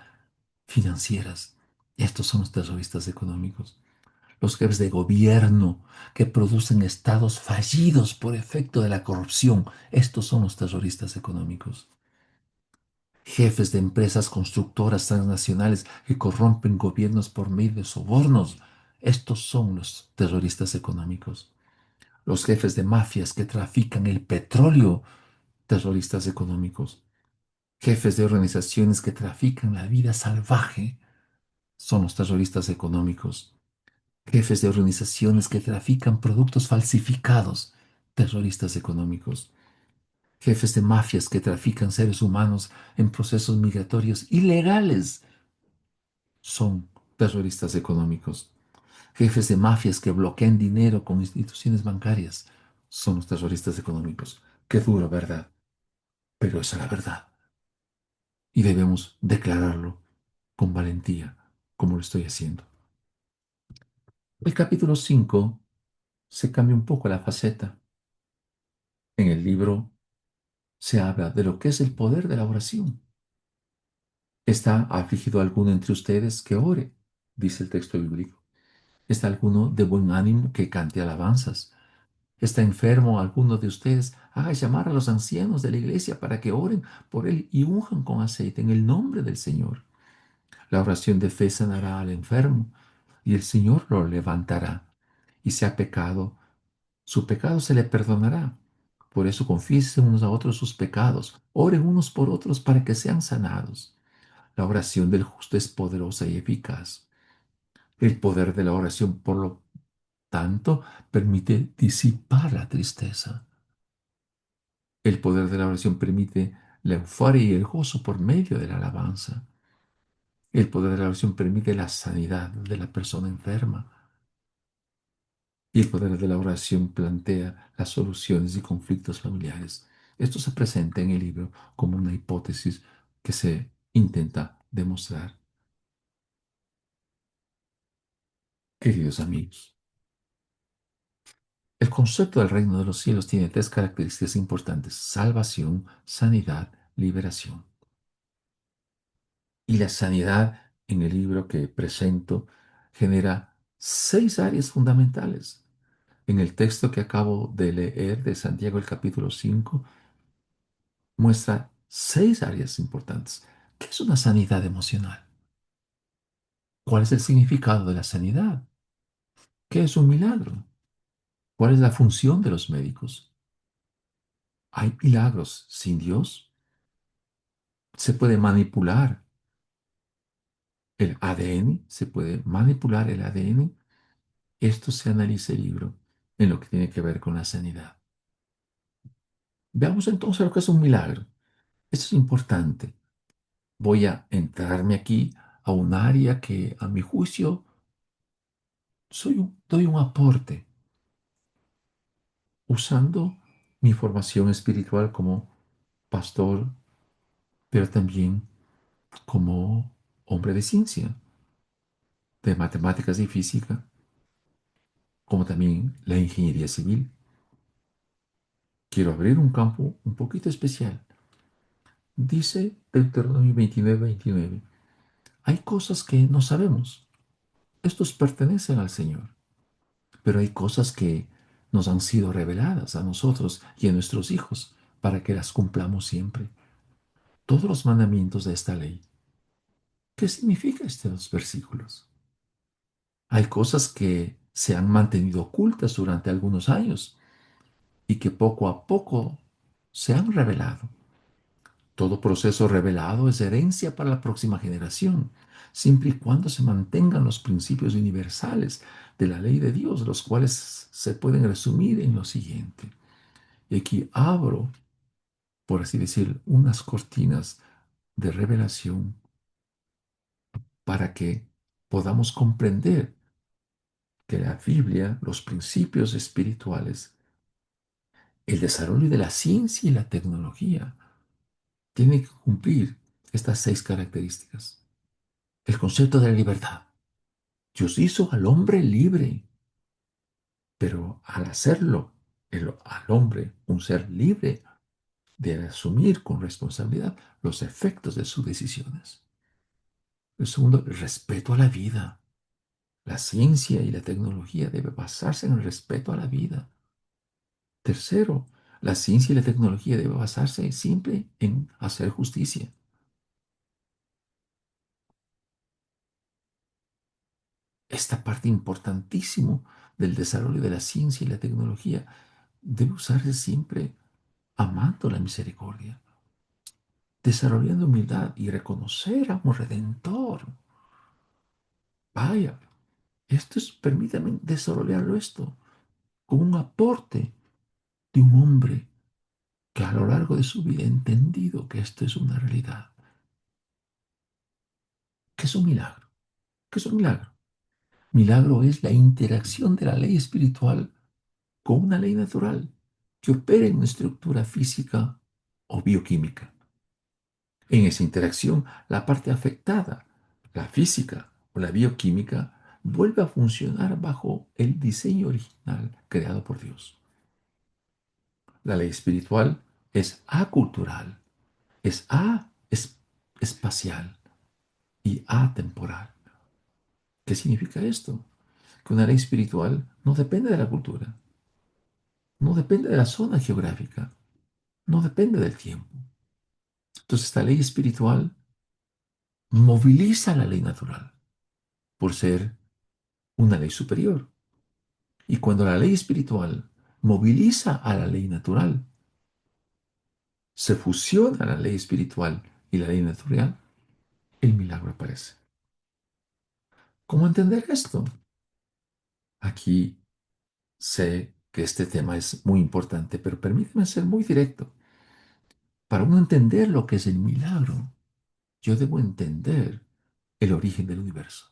financieras. Estos son los terroristas económicos. Los jefes de gobierno que producen estados fallidos por efecto de la corrupción. Estos son los terroristas económicos. Jefes de empresas constructoras transnacionales que corrompen gobiernos por medio de sobornos. Estos son los terroristas económicos. Los jefes de mafias que trafican el petróleo. Terroristas económicos. Jefes de organizaciones que trafican la vida salvaje. Son los terroristas económicos. Jefes de organizaciones que trafican productos falsificados, terroristas económicos. Jefes de mafias que trafican seres humanos en procesos migratorios ilegales, son terroristas económicos. Jefes de mafias que bloquean dinero con instituciones bancarias, son los terroristas económicos. Qué duro, ¿verdad? Pero esa es la verdad. Y debemos declararlo con valentía, como lo estoy haciendo. El capítulo 5 se cambia un poco la faceta. En el libro se habla de lo que es el poder de la oración. ¿Está afligido alguno entre ustedes que ore? Dice el texto bíblico. ¿Está alguno de buen ánimo que cante alabanzas? ¿Está enfermo alguno de ustedes? Haga llamar a los ancianos de la iglesia para que oren por él y unjan con aceite en el nombre del Señor. La oración de fe sanará al enfermo y el Señor lo levantará. Y si ha pecado, su pecado se le perdonará. Por eso confiesen unos a otros sus pecados, oren unos por otros para que sean sanados. La oración del justo es poderosa y eficaz. El poder de la oración, por lo tanto, permite disipar la tristeza. El poder de la oración permite la euforia y el gozo por medio de la alabanza. El poder de la oración permite la sanidad de la persona enferma. Y el poder de la oración plantea las soluciones y conflictos familiares. Esto se presenta en el libro como una hipótesis que se intenta demostrar. Queridos amigos, el concepto del reino de los cielos tiene tres características importantes: salvación, sanidad, liberación. Y la sanidad en el libro que presento genera seis áreas fundamentales. En el texto que acabo de leer de Santiago, el capítulo 5, muestra seis áreas importantes. ¿Qué es una sanidad emocional? ¿Cuál es el significado de la sanidad? ¿Qué es un milagro? ¿Cuál es la función de los médicos? ¿Hay milagros sin Dios? ¿Se puede manipular el ADN? ¿Se puede manipular el ADN? Esto se analiza el libro en lo que tiene que ver con la sanidad. Veamos entonces lo que es un milagro. Esto es importante. Voy a entrarme aquí a un área que, a mi juicio, doy un aporte usando mi formación espiritual como pastor, pero también como hombre de ciencia, de matemáticas y física, como también la ingeniería civil. Quiero abrir un campo un poquito especial. Dice Deuteronomio 29:29, hay cosas que no sabemos. Estos pertenecen al Señor, pero hay cosas que nos han sido reveladas a nosotros y a nuestros hijos para que las cumplamos siempre. Todos los mandamientos de esta ley. ¿Qué significa estos versículos? Hay cosas que se han mantenido ocultas durante algunos años y que poco a poco se han revelado. Todo proceso revelado es herencia para la próxima generación, siempre y cuando se mantengan los principios universales de la ley de Dios, los cuales se pueden resumir en lo siguiente. Y aquí abro, por así decir, unas cortinas de revelación para que podamos comprender que la Biblia, los principios espirituales, el desarrollo de la ciencia y la tecnología tienen que cumplir estas seis características. El concepto de la libertad. Dios hizo al hombre libre, pero al hacerlo al hombre un ser libre, debe asumir con responsabilidad los efectos de sus decisiones. El segundo, el respeto a la vida. La ciencia y la tecnología debe basarse en el respeto a la vida. Tercero, la ciencia y la tecnología debe basarse siempre en hacer justicia. Esta parte importantísima del desarrollo de la ciencia y la tecnología debe usarse siempre amando la misericordia, desarrollando humildad y reconocer a un redentor. Vaya, permítame desarrollarlo esto como un aporte de un hombre que a lo largo de su vida ha entendido que esto es una realidad. ¿Qué es un milagro? ¿Qué es un milagro? Milagro es la interacción de la ley espiritual con una ley natural que opera en una estructura física o bioquímica. En esa interacción, la parte afectada, la física o la bioquímica, vuelve a funcionar bajo el diseño original creado por Dios. La ley espiritual es acultural, es espacial y atemporal. ¿Qué significa esto? Que una ley espiritual no depende de la cultura, no depende de la zona geográfica, no depende del tiempo. Entonces, esta ley espiritual moviliza la ley natural por ser una ley superior. Y cuando la ley espiritual moviliza a la ley natural, se fusiona la ley espiritual y la ley natural, el milagro aparece. ¿Cómo entender esto? Aquí sé que este tema es muy importante, pero permíteme ser muy directo. Para uno entender lo que es el milagro, yo debo entender el origen del universo.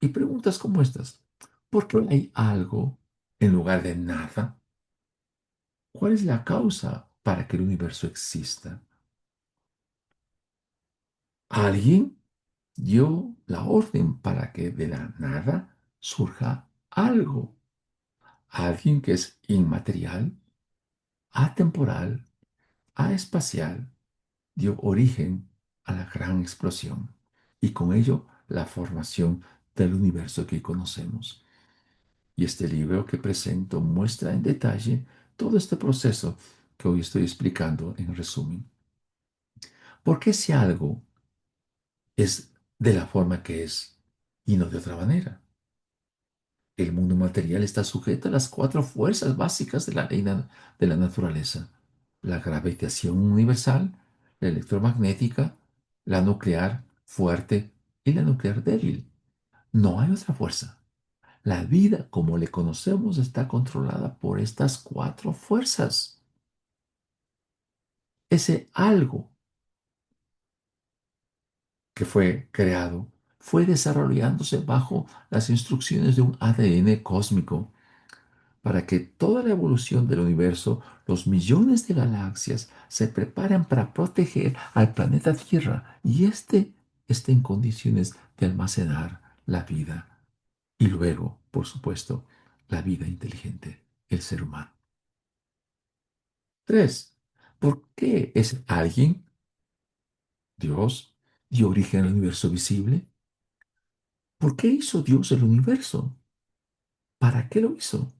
Y preguntas como estas, ¿por qué hay algo en lugar de nada? ¿Cuál es la causa para que el universo exista? Alguien dio la orden para que de la nada surja algo. Alguien que es inmaterial, atemporal, espacial, dio origen a la gran explosión y con ello la formación del universo que conocemos. Y este libro que presento muestra en detalle todo este proceso que hoy estoy explicando en resumen. ¿Por qué si algo es de la forma que es y no de otra manera? El mundo material está sujeto a las cuatro fuerzas básicas de la ley de la naturaleza: la gravitación universal, la electromagnética, la nuclear fuerte y la nuclear débil. No hay otra fuerza. La vida como le conocemos está controlada por estas cuatro fuerzas. Ese algo que fue creado fue desarrollándose bajo las instrucciones de un ADN cósmico para que toda la evolución del universo, los millones de galaxias, se preparen para proteger al planeta Tierra y éste esté en condiciones de almacenar la vida y luego, por supuesto, la vida inteligente, el ser humano. Tres, ¿por qué es alguien, Dios, dio origen al universo visible? ¿Por qué hizo Dios el universo? ¿Para qué lo hizo?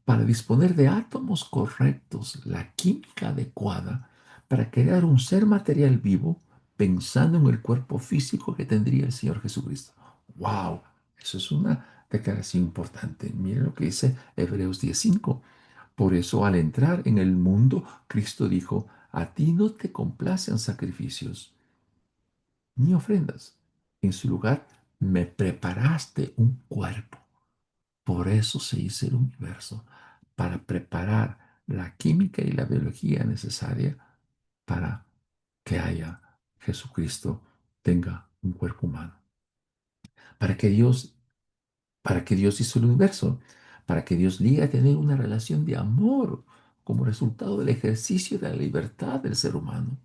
Para disponer de átomos correctos, la química adecuada, para crear un ser material vivo pensando en el cuerpo físico que tendría el Señor Jesucristo. ¡Wow! Eso es una declaración importante. Miren lo que dice Hebreos 10:5. Por eso al entrar en el mundo, Cristo dijo, a ti no te complacen sacrificios ni ofrendas. En su lugar, me preparaste un cuerpo. Por eso se hizo el universo, para preparar la química y la biología necesaria para que haya Jesucristo tenga un cuerpo humano. Para que Dios, para que Dios hizo el universo, para que Dios llegue a tener una relación de amor como resultado del ejercicio de la libertad del ser humano.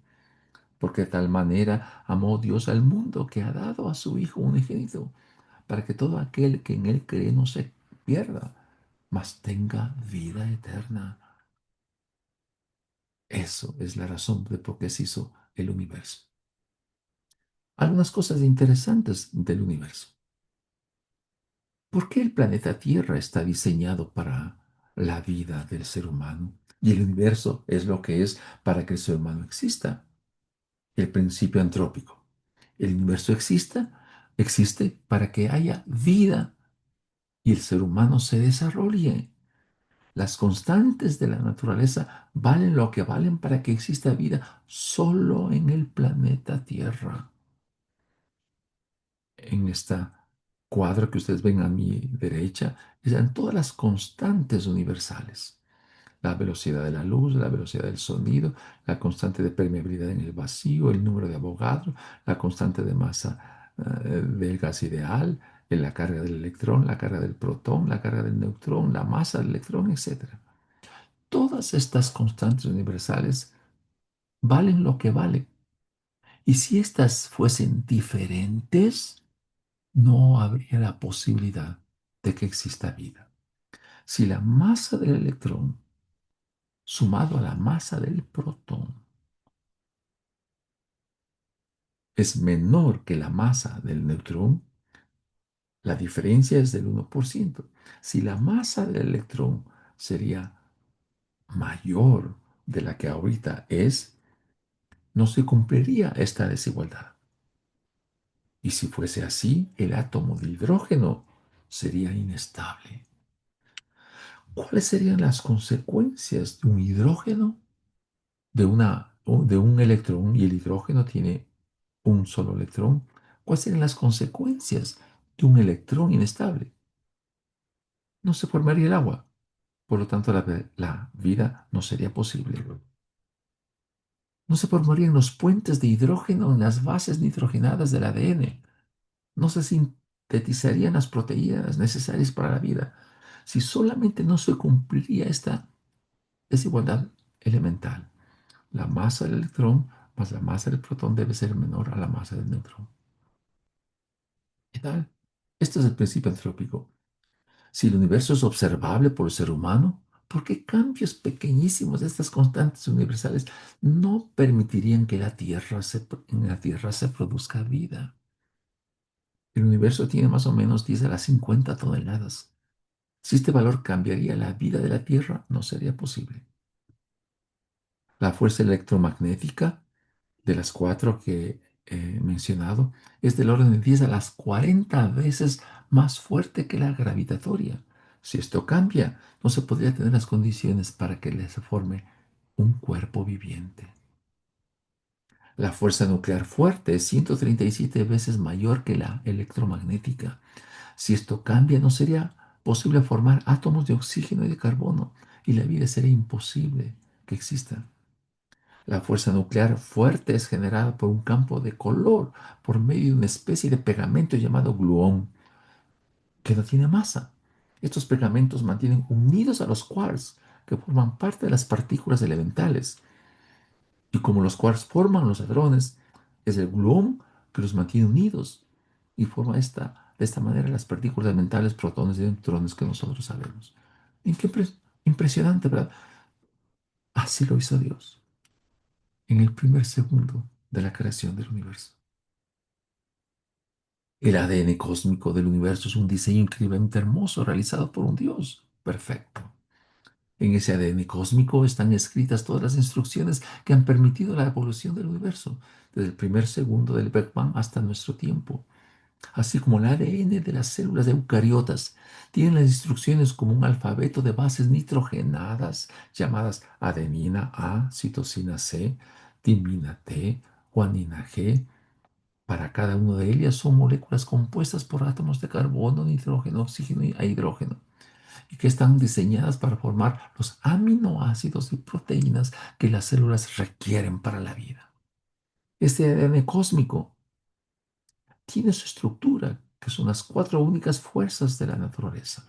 Porque de tal manera amó Dios al mundo que ha dado a su Hijo unigénito, para que todo aquel que en Él cree no se pierda, mas tenga vida eterna. Eso es la razón de por qué se hizo el universo. Algunas cosas interesantes del universo. ¿Por qué el planeta Tierra está diseñado para la vida del ser humano? Y el universo es lo que es para que el ser humano exista. El principio antrópico. El universo existe para que haya vida y el ser humano se desarrolle. Las constantes de la naturaleza valen lo que valen para que exista vida solo en el planeta Tierra. En esta cuadro que ustedes ven a mi derecha, están todas las constantes universales. La velocidad de la luz, la velocidad del sonido, la constante de permeabilidad en el vacío, el número de Avogadro, la constante de masa del gas ideal, la carga del electrón, la carga del protón, la carga del neutrón, la masa del electrón, etcétera. Todas estas constantes universales valen lo que valen. Y si éstas fuesen diferentes, no habría la posibilidad de que exista vida. Si la masa del electrón sumado a la masa del protón es menor que la masa del neutrón, la diferencia es del 1%. Si la masa del electrón sería mayor de la que ahorita es, no se cumpliría esta desigualdad. Y si fuese así, el átomo de hidrógeno sería inestable. ¿Cuáles serían las consecuencias de un hidrógeno, de un electrón, y el hidrógeno tiene un solo electrón? ¿Cuáles serían las consecuencias de un electrón inestable? No se formaría el agua. Por lo tanto, la vida no sería posible. No se formarían los puentes de hidrógeno en las bases nitrogenadas del ADN. No se sintetizarían las proteínas necesarias para la vida. Si solamente no se cumpliría esta desigualdad elemental, la masa del electrón más la masa del protón debe ser menor a la masa del neutrón. ¿Qué tal? Este es el principio antrópico. Si el universo es observable por el ser humano, ¿por qué cambios pequeñísimos de estas constantes universales no permitirían que en la Tierra se produzca vida? El universo tiene más o menos 10 a la 50 toneladas. Si este valor cambiaría la vida de la Tierra, no sería posible. La fuerza electromagnética de las cuatro que he mencionado es del orden de 10 a las 40 veces más fuerte que la gravitatoria. Si esto cambia, no se podría tener las condiciones para que se forme un cuerpo viviente. La fuerza nuclear fuerte es 137 veces mayor que la electromagnética. Si esto cambia, no sería posible formar átomos de oxígeno y de carbono, y la vida sería imposible que exista. La fuerza nuclear fuerte es generada por un campo de color por medio de una especie de pegamento llamado gluón, que no tiene masa. Estos pegamentos mantienen unidos a los quarks, que forman parte de las partículas elementales. Y como los quarks forman los hadrones, es el gluón que los mantiene unidos y forma de esta manera las partículas elementales, protones y neutrones que nosotros sabemos. Impresionante, ¿verdad? Así lo hizo Dios en el primer segundo de la creación del universo. El ADN cósmico del universo es un diseño increíblemente hermoso realizado por un Dios perfecto. En ese ADN cósmico están escritas todas las instrucciones que han permitido la evolución del universo, desde el primer segundo del Big Bang hasta nuestro tiempo. Así como el ADN de las células eucariotas tienen las instrucciones como un alfabeto de bases nitrogenadas llamadas adenina A, citosina C, timina T, guanina G. Para cada una de ellas son moléculas compuestas por átomos de carbono, nitrógeno, oxígeno e hidrógeno y que están diseñadas para formar los aminoácidos y proteínas que las células requieren para la vida. Este ADN cósmico tiene su estructura, que son las cuatro únicas fuerzas de la naturaleza,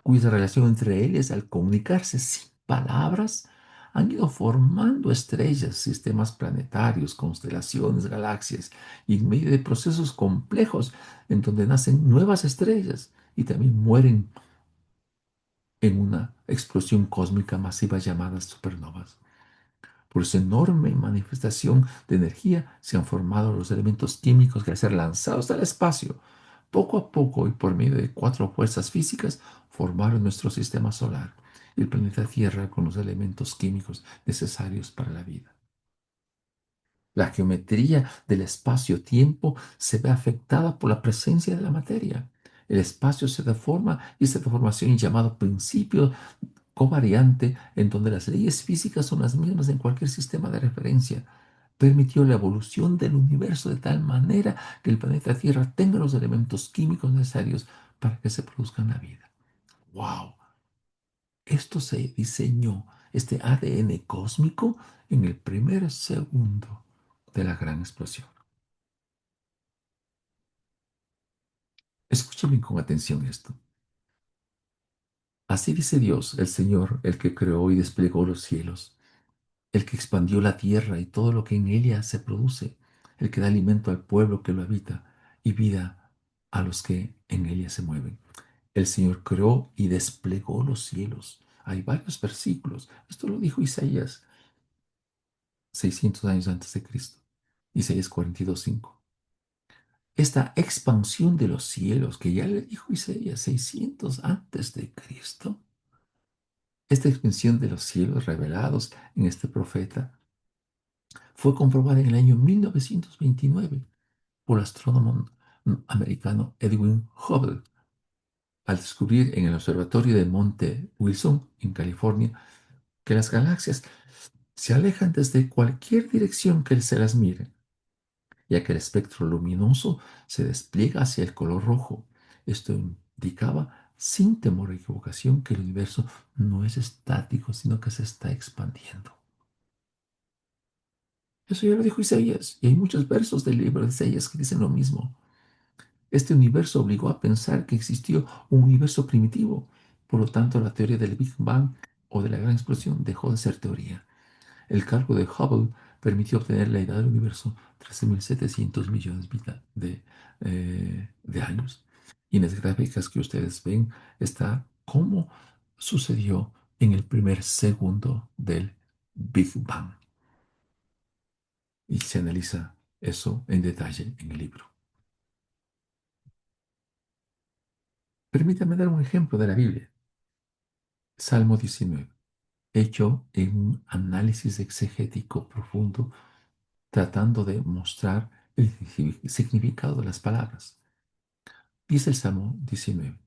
cuya relación entre ellas al comunicarse sin palabras han ido formando estrellas, sistemas planetarios, constelaciones, galaxias, y en medio de procesos complejos en donde nacen nuevas estrellas y también mueren en una explosión cósmica masiva llamada supernovas. Por esa enorme manifestación de energía se han formado los elementos químicos que al ser lanzados al espacio, poco a poco y por medio de cuatro fuerzas físicas, formaron nuestro sistema solar y el planeta Tierra con los elementos químicos necesarios para la vida. La geometría del espacio-tiempo se ve afectada por la presencia de la materia. El espacio se deforma y esta deformación es llamado principio covariante, en donde las leyes físicas son las mismas en cualquier sistema de referencia, permitió la evolución del universo de tal manera que el planeta Tierra tenga los elementos químicos necesarios para que se produzca la vida. ¡Wow! Esto se diseñó, este ADN cósmico, en el primer segundo de la gran explosión. Escúchame con atención esto. Así dice Dios, el Señor, el que creó y desplegó los cielos, el que expandió la tierra y todo lo que en ella se produce, el que da alimento al pueblo que lo habita y vida a los que en ella se mueven. El Señor creó y desplegó los cielos. Hay varios versículos. Esto lo dijo Isaías 600 años antes de Cristo. Isaías 42:5. Esta expansión de los cielos que ya le dijo Isaías 600 antes de Cristo, esta expansión de los cielos revelados en este profeta fue comprobada en el año 1929 por el astrónomo americano Edwin Hubble al descubrir en el observatorio de Monte Wilson, en California, que las galaxias se alejan desde cualquier dirección que se las mire, ya que el espectro luminoso se despliega hacia el color rojo. Esto indicaba, sin temor a equivocación, que el universo no es estático, sino que se está expandiendo. Eso ya lo dijo Isaías, y hay muchos versos del libro de Isaías que dicen lo mismo. Este universo obligó a pensar que existió un universo primitivo. Por lo tanto, la teoría del Big Bang o de la gran explosión dejó de ser teoría. El cálculo de Hubble permitió obtener la edad del universo 13.700 millones de años. Y en las gráficas que ustedes ven está cómo sucedió en el primer segundo del Big Bang. Y se analiza eso en detalle en el libro. Permítame dar un ejemplo de la Biblia. Salmo 19, hecho en un análisis exegético profundo, tratando de mostrar el significado de las palabras. Dice el Salmo 19,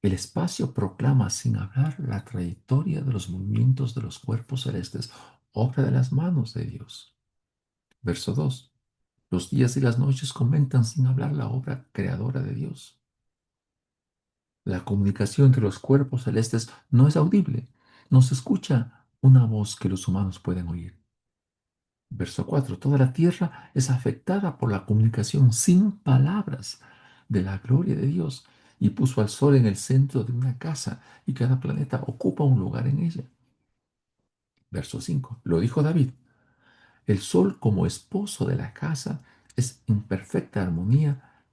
el espacio proclama sin hablar la trayectoria de los movimientos de los cuerpos celestes, obra de las manos de Dios. Verso 2, los días y las noches comentan sin hablar la obra creadora de Dios. La comunicación entre los cuerpos celestes no es audible, no se escucha una voz que los humanos pueden oír. Verso 4. Toda la tierra es afectada por la comunicación sin palabras de la gloria de Dios y puso al sol en el centro de una casa y cada planeta ocupa un lugar en ella. Verso 5. Lo dijo David. El sol como esposo de la casa es en perfecta armonía,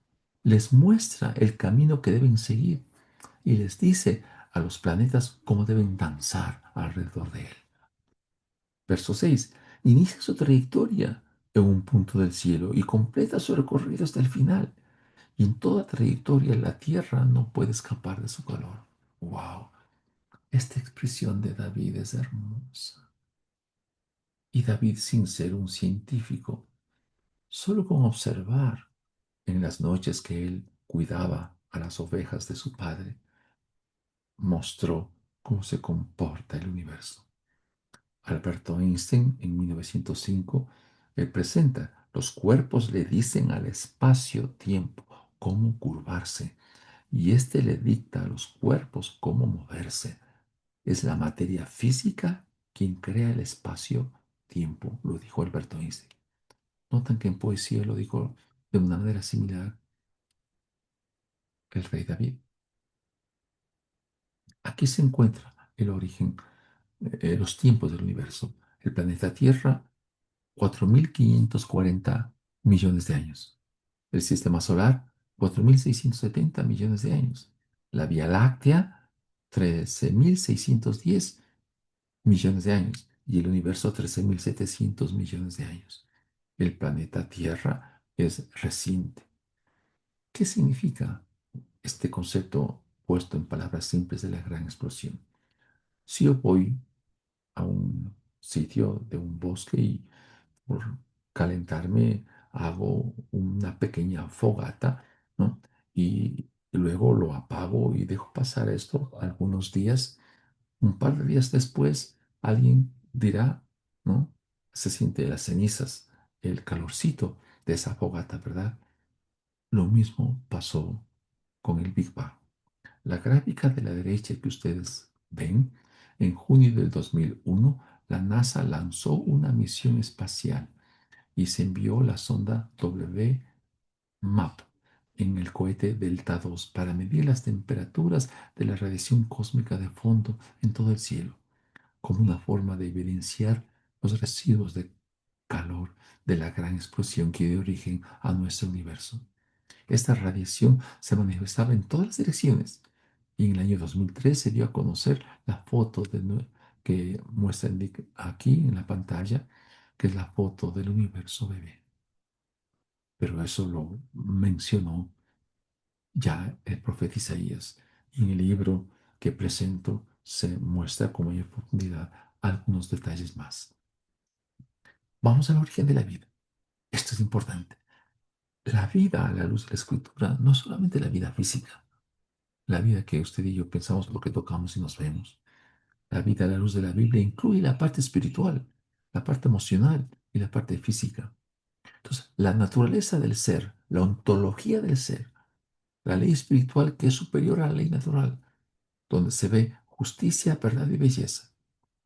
les muestra el camino que deben seguir y les dice a los planetas cómo deben danzar alrededor de él. Verso 6. Inicia su trayectoria en un punto del cielo y completa su recorrido hasta el final. Y en toda trayectoria la tierra no puede escapar de su calor. ¡Wow! Esta expresión de David es hermosa. Y David, sin ser un científico, solo con observar en las noches que él cuidaba a las ovejas de su padre, mostró cómo se comporta el universo. Alberto Einstein, en 1905, él presenta, los cuerpos le dicen al espacio-tiempo cómo curvarse, y éste le dicta a los cuerpos cómo moverse. Es la materia física quien crea el espacio-tiempo, lo dijo Alberto Einstein. Notan que en poesía lo dijo de una manera similar el rey David. Aquí se encuentra el origen, los tiempos del universo. El planeta Tierra, 4.540 millones de años. El sistema solar, 4.670 millones de años. La Vía Láctea, 13.610 millones de años. Y el universo, 13.700 millones de años. El planeta Tierra es reciente. ¿Qué significa este concepto puesto en palabras simples de la gran explosión? Si yo voy a un sitio de un bosque y por calentarme hago una pequeña fogata, ¿no? Y luego lo apago y dejo pasar esto algunos días. Un par de días después, alguien dirá, ¿no? Se siente las cenizas, el calorcito de esa fogata, ¿verdad? Lo mismo pasó con el Big Bang. La gráfica de la derecha que ustedes ven, en junio del 2001, la NASA lanzó una misión espacial y se envió la sonda WMAP en el cohete Delta II para medir las temperaturas de la radiación cósmica de fondo en todo el cielo, como una forma de evidenciar los residuos de calor de la gran explosión que dio origen a nuestro universo. Esta radiación se manifestaba en todas las direcciones y en el año 2003 se dio a conocer la foto que muestra aquí en la pantalla, que es la foto del universo bebé. Pero eso lo mencionó ya el profeta Isaías. Y en el libro que presento se muestra con mayor profundidad algunos detalles más. Vamos al origen de la vida. Esto es importante. La vida a la luz de la escritura, no solamente la vida física, la vida que usted y yo pensamos porque tocamos y nos vemos. La vida a la luz de la Biblia incluye la parte espiritual, la parte emocional y la parte física. Entonces, la naturaleza del ser, la ontología del ser, la ley espiritual que es superior a la ley natural, donde se ve justicia, verdad y belleza.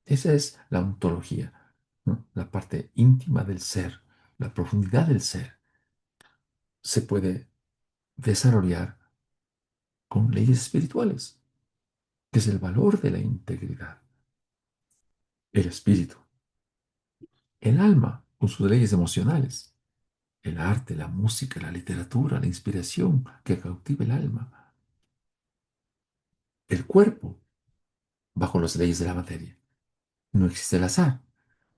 Esa es la ontología, ¿no? La parte íntima del ser, la profundidad del ser. Se puede desarrollar con leyes espirituales, que es el valor de la integridad, el espíritu, el alma con sus leyes emocionales, el arte, la música, la literatura, la inspiración que cautiva el alma, el cuerpo bajo las leyes de la materia. No existe el azar,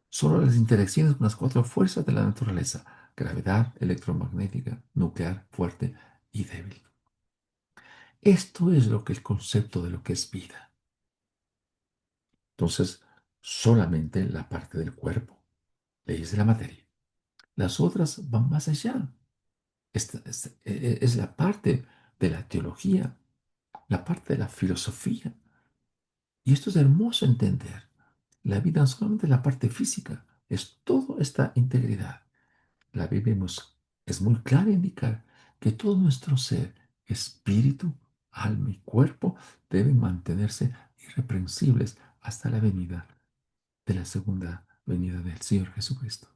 solo las interacciones con las cuatro fuerzas de la naturaleza: gravedad, electromagnética, nuclear, fuerte y débil. Esto es lo que el concepto de lo que es vida. Entonces, solamente la parte del cuerpo, leyes de la materia. Las otras van más allá. Es la parte de la teología, la parte de la filosofía. Y esto es hermoso entender. La vida no solamente es la parte física, es toda esta integridad. La Biblia es muy clara en indicar que todo nuestro ser, espíritu, alma y cuerpo, deben mantenerse irreprensibles hasta la venida de la segunda venida del Señor Jesucristo.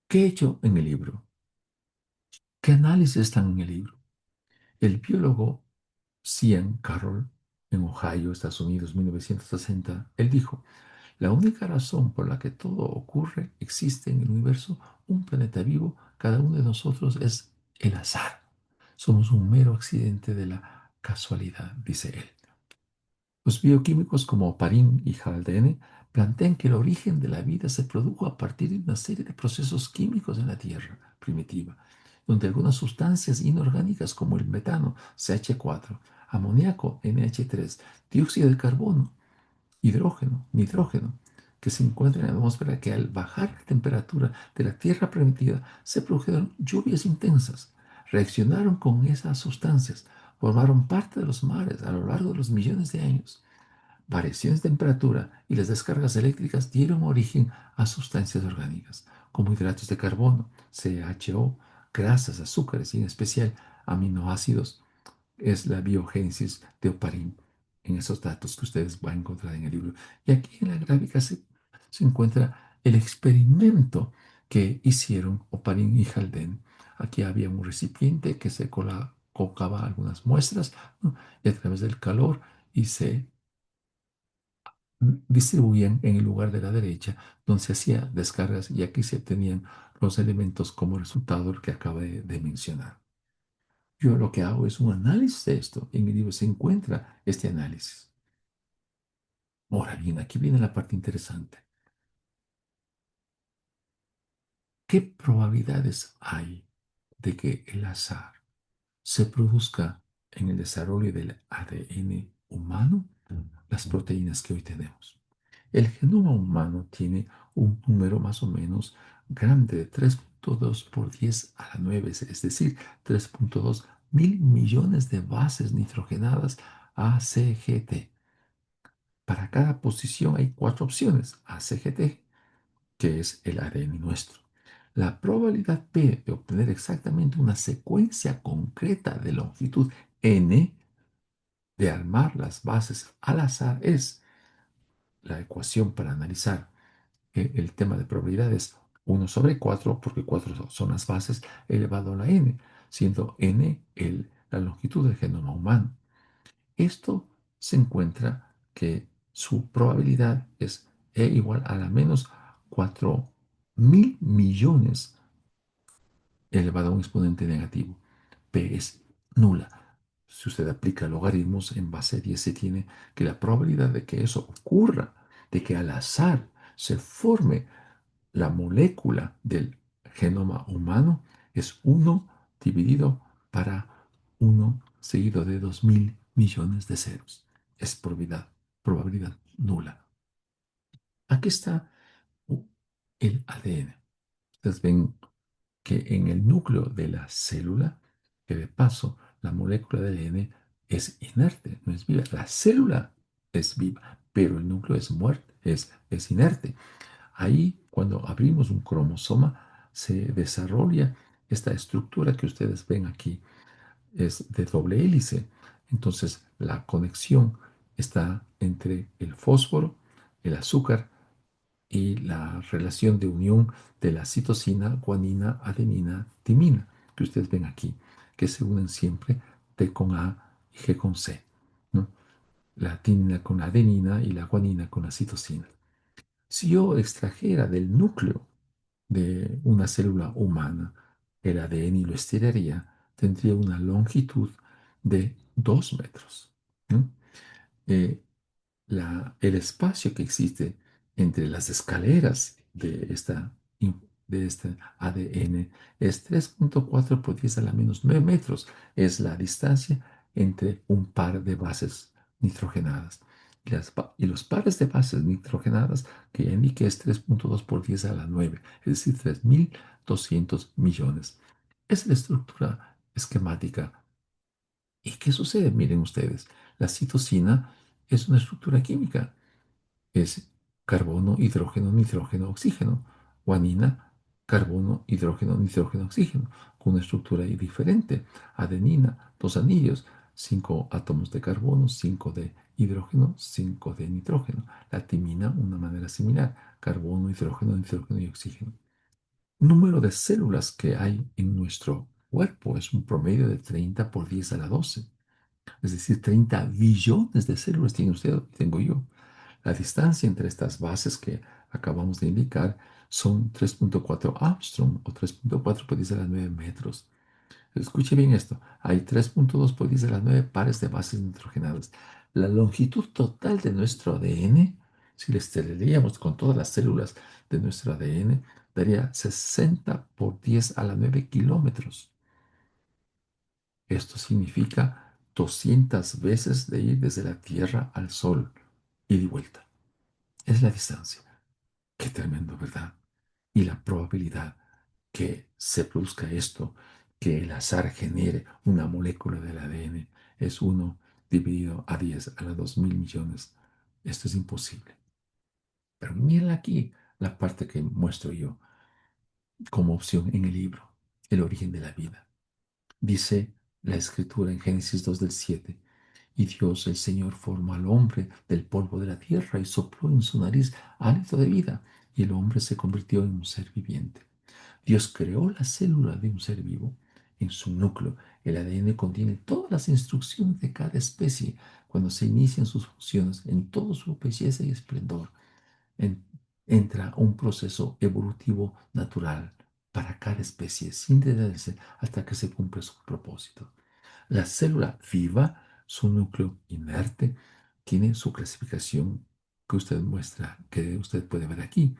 ¿Qué he hecho en el libro? ¿Qué análisis están en el libro? El biólogo Cian Carroll, en Ohio, Estados Unidos, 1960, él dijo, la única razón por la que todo ocurre, existe en el universo, un planeta vivo, cada uno de nosotros es el azar. Somos un mero accidente de la casualidad, dice él. Los bioquímicos como Parin y Haldane plantean que el origen de la vida se produjo a partir de una serie de procesos químicos en la Tierra primitiva, donde algunas sustancias inorgánicas como el metano, CH4, amoníaco, NH3, dióxido de carbono, hidrógeno, nitrógeno, que se encuentran en la atmósfera, que al bajar la temperatura de la Tierra primitiva se produjeron lluvias intensas, reaccionaron con esas sustancias, formaron parte de los mares a lo largo de los millones de años. Variaciones de temperatura y las descargas eléctricas dieron origen a sustancias orgánicas, como hidratos de carbono, CHO, grasas, azúcares y en especial aminoácidos. Es la biogénesis de Oparin en esos datos que ustedes van a encontrar en el libro. Y aquí en la gráfica se encuentra el experimento que hicieron Oparin y Haldane. Aquí había un recipiente que se colocaba algunas muestras, ¿no? Y a través del calor y se distribuían en el lugar de la derecha, donde se hacía descargas y aquí se obtenían los elementos como resultado del que acabo de mencionar. Yo lo que hago es un análisis de esto. En mi libro se encuentra este análisis. Ahora bien, aquí viene la parte interesante. ¿Qué probabilidades hay de que el azar se produzca en el desarrollo del ADN humano? Las proteínas que hoy tenemos. El genoma humano tiene un número más o menos grande de 3.2 por 10 a la 9, es decir, 3.2 mil millones de bases nitrogenadas ACGT. Para cada posición hay cuatro opciones ACGT, que es el ADN nuestro. La probabilidad P de obtener exactamente una secuencia concreta de longitud n, de armar las bases al azar, es la ecuación para analizar el tema de probabilidades 1/4, porque 4 son las bases, elevado a la n, siendo n la longitud del genoma humano. Esto se encuentra que su probabilidad es e igual a la menos 4.000 millones elevado a un exponente negativo. P es nula. Si usted aplica logaritmos en base a 10, se tiene que la probabilidad de que eso ocurra, de que al azar se forme la molécula del genoma humano, es 1 dividido para 1 seguido de 2.000 millones de ceros. Es probabilidad nula. Aquí está el ADN. Ustedes ven que en el núcleo de la célula, que de paso la molécula de ADN es inerte, no es viva. La célula es viva, pero el núcleo es muerto, es inerte. Ahí, cuando abrimos un cromosoma, se desarrolla esta estructura que ustedes ven aquí. Es de doble hélice. Entonces, la conexión está entre el fósforo, el azúcar y la relación de unión de la citosina, guanina, adenina, timina, que ustedes ven aquí, que se unen siempre T con A y G con C, ¿no? La timina con la adenina y la guanina con la citosina. Si yo extrajera del núcleo de una célula humana el ADN y lo estiraría, tendría una longitud de 2 metros, ¿no? Eh, el espacio que existe entre las escaleras de este ADN es 3.4 por 10 a la menos 9 metros. Es la distancia entre un par de bases nitrogenadas. Y los pares de bases nitrogenadas que ya indiqué es 3.2 por 10 a la 9, es decir, 3.200 millones. Es la estructura esquemática. ¿Y qué sucede? Miren ustedes, la citosina es una estructura química. Es carbono, hidrógeno, nitrógeno, oxígeno. Guanina, carbono, hidrógeno, nitrógeno, oxígeno, con una estructura ahí diferente. Adenina, dos anillos, 5 átomos de carbono, 5 de hidrógeno, 5 de nitrógeno. La timina, una manera similar, carbono, hidrógeno, nitrógeno y oxígeno. número de células que hay en nuestro cuerpo es un promedio de 30 por 10 a la 12. Es decir, 30 billones de células tiene usted, tengo yo. La distancia entre estas bases que acabamos de indicar son 3.4 Armstrong o 3.4 por 10 a la 9 metros. Escuche bien esto. Hay 3.2 por 10 a la 9 pares de bases nitrogenadas. La longitud total de nuestro ADN, si le estrellaríamos con todas las células de nuestro ADN, daría 60 por 10 a la 9 kilómetros. Esto significa 200 veces de ir desde la Tierra al Sol y de vuelta. Es la distancia. Qué tremendo, ¿verdad? Y la probabilidad que se produzca esto, que el azar genere una molécula del ADN, es 1 dividido a 10 a la 2.000 millones. Esto es imposible. Pero miren aquí la parte que muestro yo como opción en el libro, El origen de la vida. Dice la escritura en Génesis 2 del 7. Y Dios el Señor formó al hombre del polvo de la tierra y sopló en su nariz hálito de vida, y el hombre se convirtió en un ser viviente. Dios creó la célula de un ser vivo. En su núcleo, el ADN contiene todas las instrucciones de cada especie cuando se inician sus funciones en toda su belleza y esplendor. En- entra un proceso evolutivo natural para cada especie sin detenerse hasta que se cumpla su propósito. La célula viva, su núcleo inerte, tiene su clasificación que usted muestra, que usted puede ver aquí,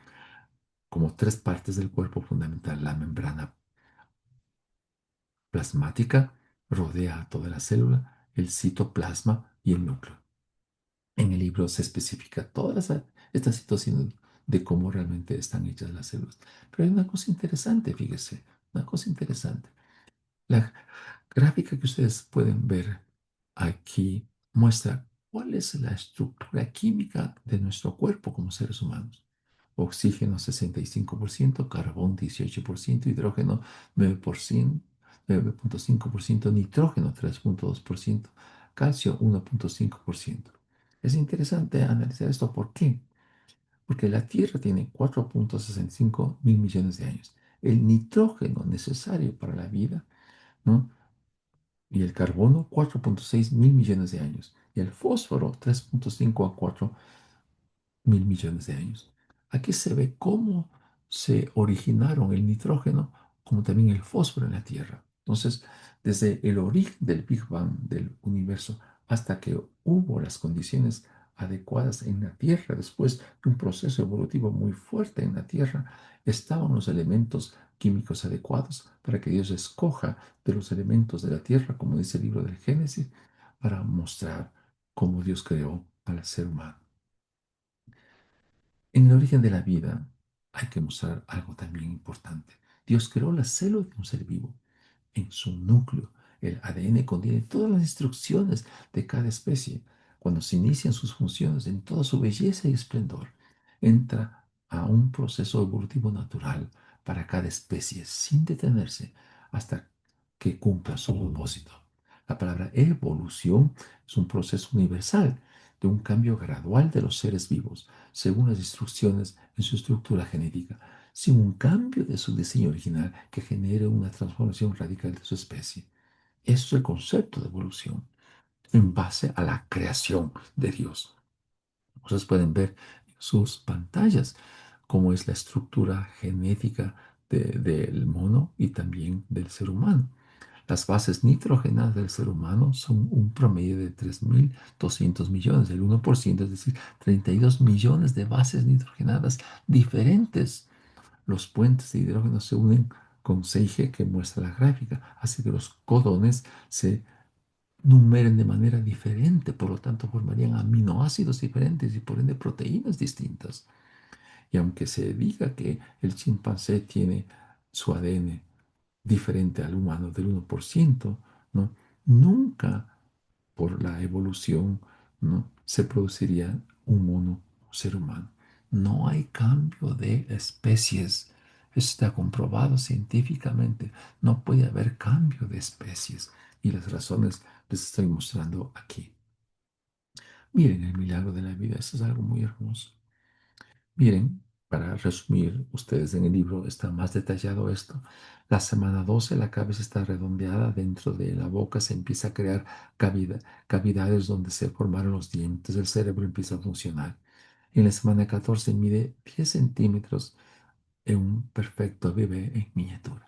como tres partes del cuerpo fundamental. La membrana plasmática rodea a toda la célula, el citoplasma y el núcleo. En el libro se especifica todas estas situaciones de cómo realmente están hechas las células. Pero hay una cosa interesante, fíjese, una cosa interesante. La gráfica que ustedes pueden ver aquí muestra cuál es la estructura química de nuestro cuerpo como seres humanos. Oxígeno 65%, carbón 18%, hidrógeno 9%, 9.5%, nitrógeno 3.2%, calcio 1.5%. Es interesante analizar esto. ¿Por qué? Porque la Tierra tiene 4.65 mil millones de años. El nitrógeno necesario para la vida, ¿no? Y el carbono 4.6 mil millones de años. Y el fósforo 3.5 a 4.000 millones de años. Aquí se ve cómo se originaron el nitrógeno como también el fósforo en la Tierra. Entonces, desde el origen del Big Bang del universo hasta que hubo las condiciones adecuadas en la Tierra, después de un proceso evolutivo muy fuerte en la Tierra, estaban los elementos químicos adecuados para que Dios escoja de los elementos de la Tierra, como dice el libro del Génesis, para mostrar cómo Dios creó al ser humano. En el origen de la vida hay que mostrar algo también importante. Dios creó la célula de un ser vivo. En su núcleo, el ADN contiene todas las instrucciones de cada especie. Cuando se inician sus funciones en toda su belleza y esplendor, entra a un proceso evolutivo natural para cada especie sin detenerse hasta que cumpla su propósito. La palabra evolución es un proceso universal de un cambio gradual de los seres vivos según las instrucciones en su estructura genética, sin un cambio de su diseño original que genere una transformación radical de su especie. Eso es el concepto de evolución en base a la creación de Dios. Ustedes pueden ver en sus pantallas cómo es la estructura genética del mono y también del ser humano. Las bases nitrogenadas del ser humano son un promedio de 3.200 millones, el 1%, es decir, 32 millones de bases nitrogenadas diferentes. Los puentes de hidrógeno se unen con 6G que muestra la gráfica, así que los codones se numeren de manera diferente, por lo tanto formarían aminoácidos diferentes y por ende proteínas distintas. Y aunque se diga que el chimpancé tiene su ADN diferente al humano del 1%, ¿no? Nunca por la evolución, ¿no? se produciría un mono o ser humano. No hay cambio de especies. Eso está comprobado científicamente. No puede haber cambio de especies. Y las razones les estoy mostrando aquí. Miren el milagro de la vida. Eso es algo muy hermoso. Miren. Para resumir, ustedes en el libro está más detallado esto. La semana 12 la cabeza está redondeada, dentro de la boca se empieza a crear cavidades donde se formaron los dientes, el cerebro empieza a funcionar. En la semana 14 mide 10 centímetros en un perfecto bebé en miniatura.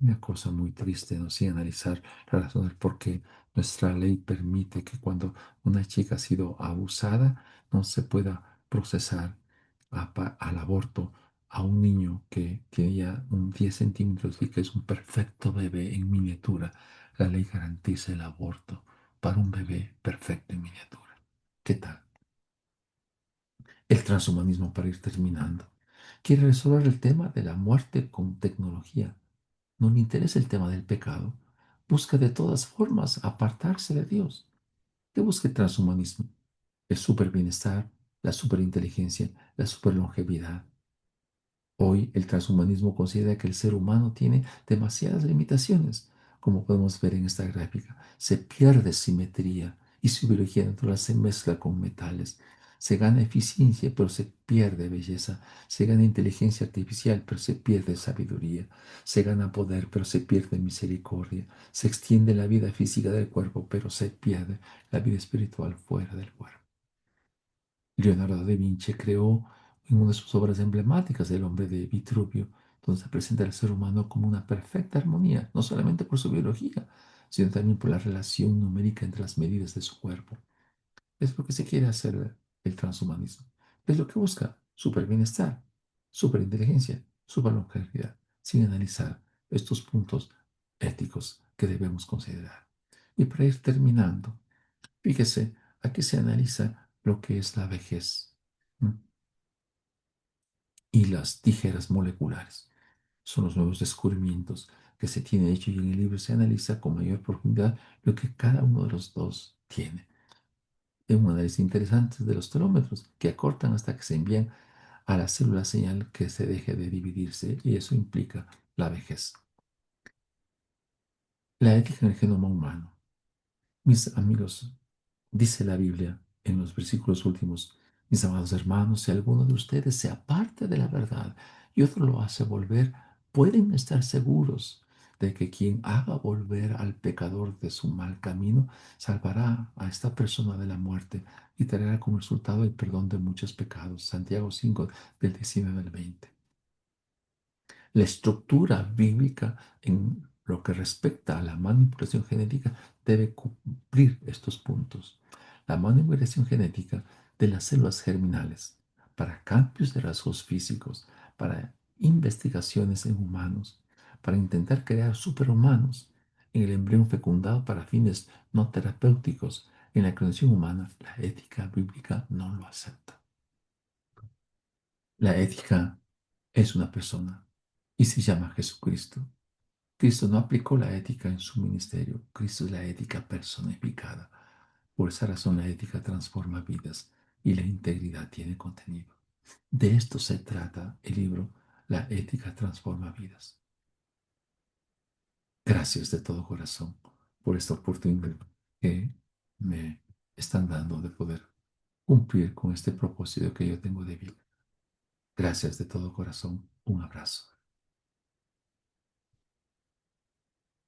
Una cosa muy triste, ¿no? Sin analizar la razón del por qué nuestra ley permite que cuando una chica ha sido abusada no se pueda procesar al aborto a un niño que tiene ya un 10 centímetros y que es un perfecto bebé en miniatura. La ley garantiza el aborto para un bebé perfecto en miniatura. ¿Qué tal? El transhumanismo, para ir terminando, quiere resolver el tema de la muerte con tecnología. No le interesa el tema del pecado. Busca de todas formas apartarse de Dios. ¿Qué busca el transhumanismo? El superbienestar, la superinteligencia, la superlongevidad. Hoy el transhumanismo considera que el ser humano tiene demasiadas limitaciones, como podemos ver en esta gráfica. Se pierde simetría y su biología natural se mezcla con metales. Se gana eficiencia, pero se pierde belleza. Se gana inteligencia artificial, pero se pierde sabiduría. Se gana poder, pero se pierde misericordia. Se extiende la vida física del cuerpo, pero se pierde la vida espiritual fuera del cuerpo. Leonardo da Vinci creó en una de sus obras emblemáticas El hombre de Vitruvio, donde se presenta al ser humano como una perfecta armonía, no solamente por su biología, sino también por la relación numérica entre las medidas de su cuerpo. Es lo que se quiere hacer el transhumanismo. Es lo que busca super bienestar, superinteligencia, superlongevidad, sin analizar estos puntos éticos que debemos considerar. Y para ir terminando, fíjese, aquí se analiza lo que es la vejez. ¿M? Y las tijeras moleculares. Son los nuevos descubrimientos que se tiene hecho y en el libro se analiza con mayor profundidad lo que cada uno de los dos tiene. Es un análisis interesante de los telómetros que acortan hasta que se envían a la célula señal que se deje de dividirse y eso implica la vejez. La ética en el genoma humano. Mis amigos, dice la Biblia en los versículos últimos, mis amados hermanos, si alguno de ustedes se aparte de la verdad y otro lo hace volver, pueden estar seguros de que quien haga volver al pecador de su mal camino, salvará a esta persona de la muerte y traerá como resultado el perdón de muchos pecados. Santiago 5, del 19 al 20. La estructura bíblica en lo que respecta a la manipulación genética debe cumplir estos puntos. La manipulación genética de las células germinales para cambios de rasgos físicos, para investigaciones en humanos, para intentar crear superhumanos en el embrión fecundado para fines no terapéuticos en la creación humana, la ética bíblica no lo acepta. La ética es una persona y se llama Jesucristo. Cristo no aplicó la ética en su ministerio. Cristo es la ética personificada. Por esa razón la ética transforma vidas y la integridad tiene contenido. De esto se trata el libro La ética transforma vidas. Gracias de todo corazón por esta oportunidad que me están dando de poder cumplir con este propósito que yo tengo de vida. Gracias de todo corazón. Un abrazo.